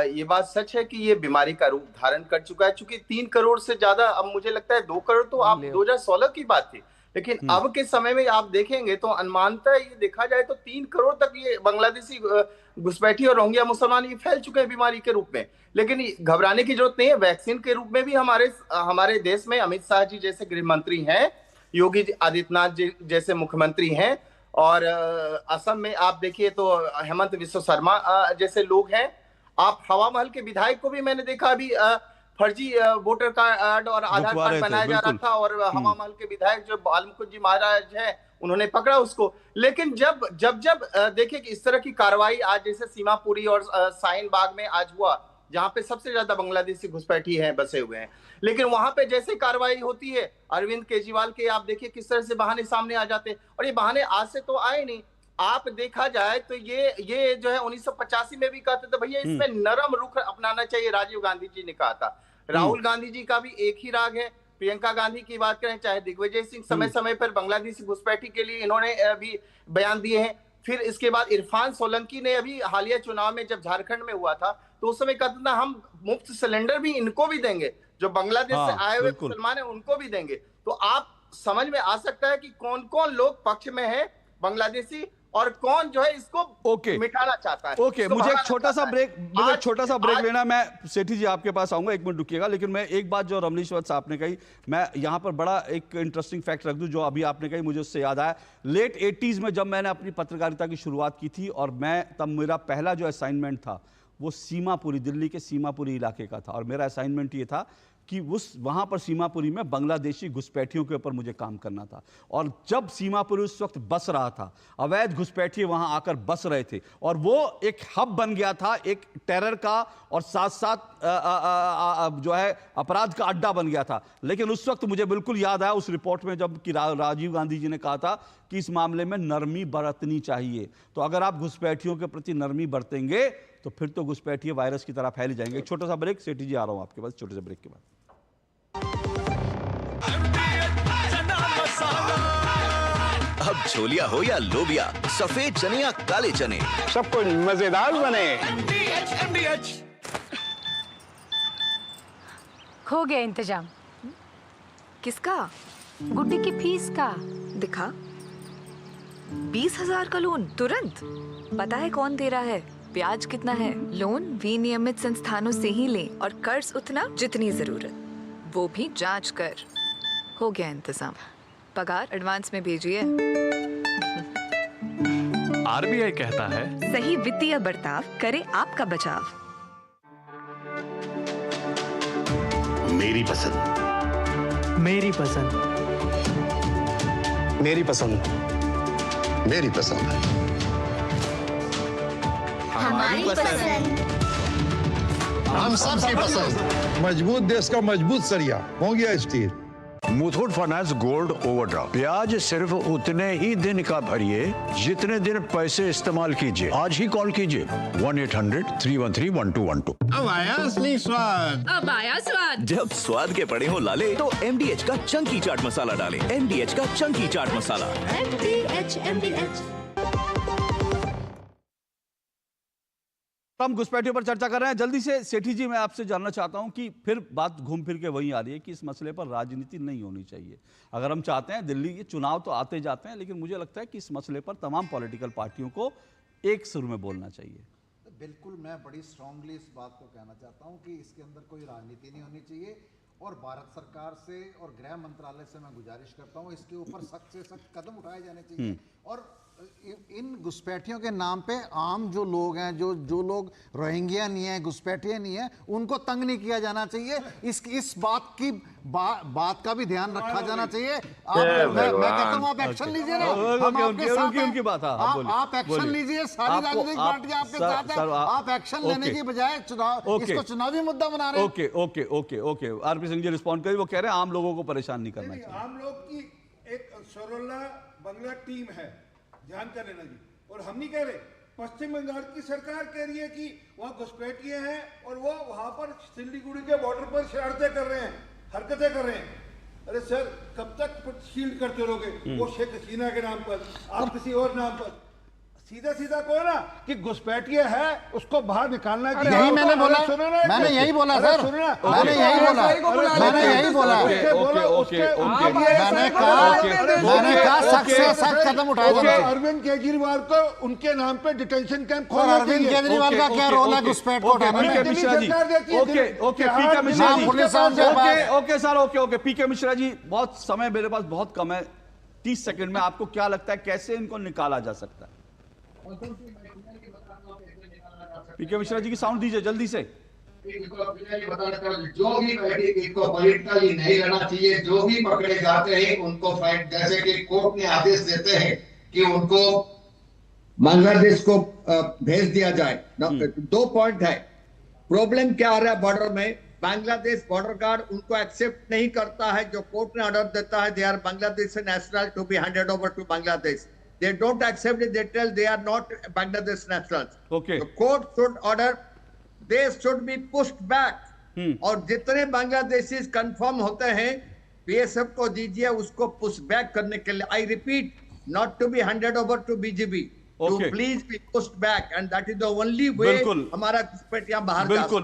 ये बात सच है कि ये बीमारी का रूप धारण कर चुका है। चूंकि 3 करोड़ से ज्यादा, अब मुझे लगता है 2 करोड़ तो आप 2016 की बात थी, लेकिन अब के समय में आप देखेंगे तो अनुमानतः ये देखा जाए तो 3 करोड़ तक ये बांग्लादेशी घुसपैठी और रोहिंग्या मुसलमान ये फैल चुके हैं बीमारी के रूप में। लेकिन घबराने की जरूरत नहीं है। वैक्सीन के रूप में भी हमारे देश में अमित शाह जी जैसे गृह मंत्री हैं, योगी आदित्यनाथ जी जैसे मुख्यमंत्री हैं, और असम में आप देखिए तो हेमंत बिस्वा शर्मा जैसे लोग हैं। आप हवा महल के विधायक को भी मैंने देखा अभी फर्जी वोटर कार्ड और आधार कार्ड बनाया जा रहा था, और हवा महल के विधायक जो बालमुकुंद जी महाराज हैं उन्होंने पकड़ा उसको। लेकिन जब देखिए कि इस तरह की कार्रवाई आज जैसे सीमापुरी और शाहीन बाग में आज हुआ, जहां पे सबसे ज्यादा बांग्लादेशी घुसपैठी हैं बसे हुए हैं, लेकिन वहां पे जैसे कार्रवाई होती है अरविंद केजरीवाल के, आप देखिए किस तरह से बहाने सामने आ जाते हैं। और ये बहाने आज से तो आए नहीं। आप देखा जाए तो ये जो है 1985 में भी कहते थे भैया इसमें नरम रुख अपनाना चाहिए, राजीव गांधी जी ने कहा था। राहुल गांधी जी का भी एक ही राग है। प्रियंका गांधी की बात करें, चाहे दिग्विजय सिंह, समय समय पर बांग्लादेशी घुसपैठी के लिए इन्होंने अभी बयान दिए हैं। फिर इसके बाद इरफान सोलंकी ने अभी हालिया चुनाव में जब झारखंड में हुआ था तो उस समय कहते था हम मुफ्त सिलेंडर भी इनको भी देंगे, जो बांग्लादेश से आए हुए मुसलमान है उनको भी देंगे। तो आप समझ में आ सकता है कि कौन कौन लोग पक्ष में है बांग्लादेशी और कौन जो है इसको मिटाना चाहता है। मुझे एक छोटा सा ब्रेक लेना। मैं सेठी जी आपके पास आऊंगा, 1 मिनट रुकिएगा। लेकिन मैं एक बात जो रमनीश्वर साहब ने कही, मैं यहां पर बड़ा एक इंटरेस्टिंग फैक्ट रख दूं जो अभी आपने कही, मुझे उससे याद आया। लेट 80s में जब मैंने अपनी पत्रकारिता की शुरुआत की थी, और तब मेरा पहला जो असाइनमेंट था वो सीमापुरी, दिल्ली के सीमापुरी इलाके का था। और मेरा असाइनमेंट ये था कि वहां पर सीमापुरी में बांग्लादेशी घुसपैठियों के ऊपर मुझे काम करना था। और जब सीमापुरी उस वक्त बस रहा था, अवैध घुसपैठी वहां आकर बस रहे थे, और वो एक हब बन गया था, एक टेरर का और साथ साथ जो है अपराध का अड्डा बन गया था। लेकिन उस वक्त मुझे बिल्कुल याद आया उस रिपोर्ट में जब कि राजीव गांधी जी ने कहा था कि इस मामले में नरमी बरतनी चाहिए। तो अगर आप घुसपैठियों के प्रति नरमी बरतेंगे तो फिर तो घुसपैठी वायरस की तरह फैल जाएंगे। एक छोटा सा ब्रेक, सेठी जी आ रहा हूं आपके पास छोटे से ब्रेक के बाद। अब छोलिया हो या लोबिया, सफेद चने या काले चने, सबको मजेदार बने। हो गया इंतजाम। किसका? गुड्डी की फीस का। दिखा। 20,000 का लोन तुरंत। पता है कौन दे रहा है, ब्याज कितना है? लोन विनियमित संस्थानों से ही लें और कर्ज उतना जितनी जरूरत, वो भी जांच कर। हो गया इंतजाम। पगार एडवांस में भेजिए। आरबीआई कहता है सही वित्तीय बर्ताव करे आपका बचाव। मेरी पसंद, मेरी पसंद, मेरी पसंद, मेरी पसंद, हमारी पसंद, हम सबकी पसंद। मजबूत देश का मजबूत सरिया हो गया steel. Muthoot finance gold overdraft, ब्याज सिर्फ उतने ही दिन का भरिए जितने दिन पैसे इस्तेमाल कीजिए। आज ही कॉल कीजिए 1-800-313-1212। अब आया असली स्वाद, अब आया स्वाद। जब स्वाद के पड़े हो लाले तो MDH का चंकी चाट मसाला डालें। MDH का चंकी चाट मसाला। MDH। हम घुसपैठियों पर चर्चा कर रहे हैं। जल्दी से सेठी जी, मैं आपसे जानना चाहता हूं कि फिर बात घूम फिर के वहीं आ रही है कि इस मसले पर राजनीति नहीं होनी चाहिए। अगर हम चाहते हैं, दिल्ली के चुनाव तो आते जाते हैं, लेकिन मुझे लगता है कि इस मसले पर तमाम पॉलिटिकल पार्टियों को एक सुर में बोलना चाहिए। बिल्कुल, मैं बड़ी स्ट्रांगली इस बात को कहना चाहता हूं कि इसके अंदर कोई राजनीति नहीं होनी चाहिए। और भारत सरकार से और गृह मंत्रालय से मैं गुजारिश करता हूं इसके ऊपर सख्त से सख्त कदम उठाए जाने चाहिए। और इन घुसपैठियों के नाम पे आम जो लोग हैं, जो लोग रोहिंग्या नहीं है, घुसपैठिए नहीं है, उनको तंग नहीं किया जाना चाहिए। इस बात का भी ध्यान रखा जाना चाहिए। मैं कहता हूँ आप एक्शन लीजिए ना, हम आपके साथ हैं। उनकी बात, आप एक्शन लीजिए, सारी राजनीतिक पार्टियां आपके साथ हैं। आप एक्शन लेने की बजाय इसको चुनावी मुद्दा बना रहे हैं। Okay RP Singh ji respond करिए। वो कह रहे हैं आम लोगों को परेशान नहीं करना चाहिए। आम लोग की एक सरोला बंगला टीम है, ध्यान कर लेना जी। और हम नहीं कह रहे, पश्चिम बंगाल की सरकार कह रही है कि वहाँ घुसपैठिए हैं और वो वहाँ पर सिल्लीगुड़ी के बॉर्डर पर शरारतें कर रहे हैं, हरकतें कर रहे हैं। अरे सर, कब तक शील्ड करते रहोगे? वो शेख हसीना के नाम पर, आप किसी और नाम पर। सीधा सीधा कहो ना कि घुसपैठिए है, उसको बाहर निकालना चाहिए। यही मैंने बोला, मैंने यही बोला सर, मैंने यही बोला, मैंने यही बोला। मैंने कहा सख्त से सख्त कदम उठाया जाना चाहिए। अरविंद केजरीवाल को उनके नाम पे डिटेंशन कैंप खोलना चाहिए। अरविंद केजरीवाल का क्या रोल है घुसपैठ को उठाने में? ओके सर, ओके पीके मिश्रा जी, बहुत समय मेरे पास बहुत कम है, 30 सेकंड में आपको क्या लगता है कैसे इनको निकाला जा सकता है? पीके मिश्रा जी की साउंड दीजिए जल्दी से। जो भी इनको पॉलिटिकली नहीं रहना चाहिए, जो भी पकड़े जाते हैं उनको फाइट, जैसे कि कोर्ट ने आदेश देते हैं कि उनको बांग्लादेश को भेज दिया जाए। 2 पॉइंट है। प्रॉब्लम क्या आ रहा है बॉर्डर में? बांग्लादेश बॉर्डर गार्ड उनको एक्सेप्ट नहीं करता है। जो कोर्ट ने ऑर्डर देता है, they are Bangladesh national to be handed over to Bangladesh, they don't accept it, they tell they are not Bangladesh nationals. Okay. The court should order, they should be pushed back. और जितने बांग्लादेशी कंफर्म होते हैं बीएसएफ को दीजिए, उसको पुश बैक करने के लिए। I repeat, not to be handed over to BGB. To please be pushed back, and that is the only way हमारा घुसपैठियां बाहर जा सकते।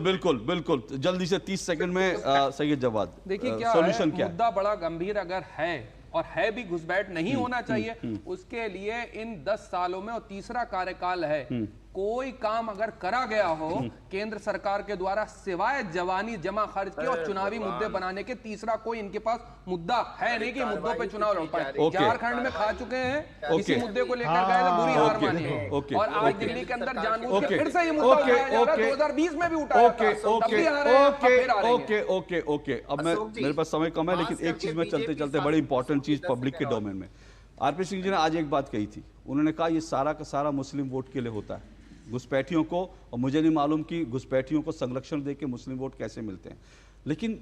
बिल्कुल जल्दी से 30 सेकंड में सैयद जवाद, देखिए क्या सॉल्यूशन क्या है? मुद्दा बड़ा गंभीर अगर है और है भी घुसपैठ नहीं होना चाहिए, उसके लिए इन 10 सालों में, और तीसरा कार्यकाल है, कोई काम अगर करा गया हो केंद्र सरकार के द्वारा सिवाय जवानी जमा खर्च के और चुनावी मुद्दे बनाने के, तीसरा कोई इनके पास मुद्दा है नहीं कि मुद्दों पे चुनाव लड़ पाए। झारखंड में खा चुके हैं, इसी मुद्दे को लेकर गए तो बुरी हार मानी है, और आज दिल्ली के अंदर जानबूझ के फिर से ये मुद्दा उठाया जा रहा है। 2020 में भी उठाया था, तब भी हारे हैं, अब फिर आ रहे हैं। ओके अब मेरे पास समय कम है, लेकिन एक चीज में चलते चलते बड़ी इंपॉर्टेंट चीज पब्लिक के डोमेन में, आरपी सिंह जी ने आज एक बात कही थी। उन्होंने कहा ये सारा का सारा मुस्लिम वोट के लिए होता है, घुसपैठियों को, और मुझे नहीं मालूम कि घुसपैठियों को संरक्षण देके मुस्लिम वोट कैसे मिलते हैं। लेकिन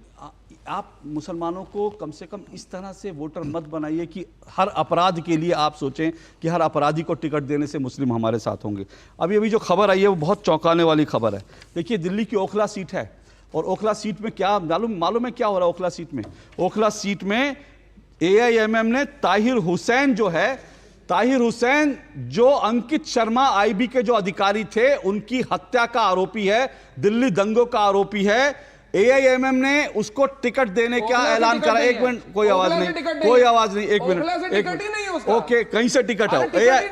आप मुसलमानों को कम से कम इस तरह से वोटर मत बनाइए कि हर अपराध के लिए आप सोचें कि हर अपराधी को टिकट देने से मुस्लिम हमारे साथ होंगे। अभी जो खबर आई है वो बहुत चौंकाने वाली खबर है। देखिए, दिल्ली की ओखला सीट है, और ओखला सीट में क्या मालूम है क्या हो रहा है? ओखला सीट में AIMM ने ताहिर हुसैन जो अंकित शर्मा IB के जो अधिकारी थे उनकी हत्या का आरोपी है, दिल्ली दंगों का आरोपी है। AIMM ने उसको टिकट देने का ऐलान करा। एक मिनट, कोई आवाज नहीं, एक मिनट। ओके, कहीं से टिकट है?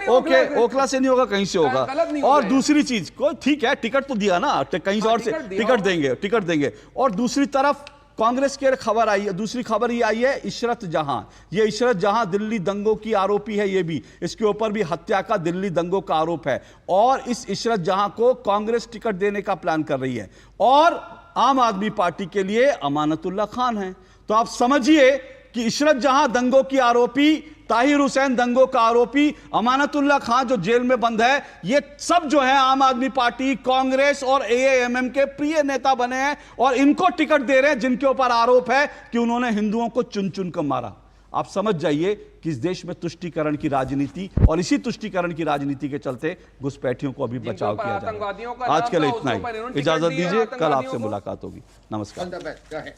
ओके, ओखला से नहीं होगा, कहीं से होगा। और दूसरी चीज, कोई ठीक है, टिकट तो दिया ना, कहीं से और से टिकट देंगे। और दूसरी तरफ कांग्रेस की खबर आई है, दूसरी खबर ये आई है इशरत जहां दिल्ली दंगों की आरोपी है। ये भी, इसके ऊपर भी हत्या का, दिल्ली दंगों का आरोप है, और इस इशरत जहां को कांग्रेस टिकट देने का प्लान कर रही है, और आम आदमी पार्टी के लिए अमानतुल्लाह खान है। तो आप समझिए कि इशरत जहां दंगों की आरोपी, ताहिर हुसैन दंगों का आरोपी, अमानतुल्लाह खान जो जेल में बंद है, ये सब जो है आम आदमी पार्टी, कांग्रेस और AIMM के प्रिय नेता बने हैं, और इनको टिकट दे रहे हैं जिनके ऊपर आरोप है कि उन्होंने हिंदुओं को चुन चुन कर मारा। आप समझ जाइए कि इस देश में तुष्टीकरण की राजनीति, और इसी तुष्टीकरण की राजनीति के चलते घुसपैठियों को अभी बचाव किया जा रहा है। आज के लिए इतना ही, इजाजत दीजिए, कल आपसे मुलाकात होगी। नमस्कार।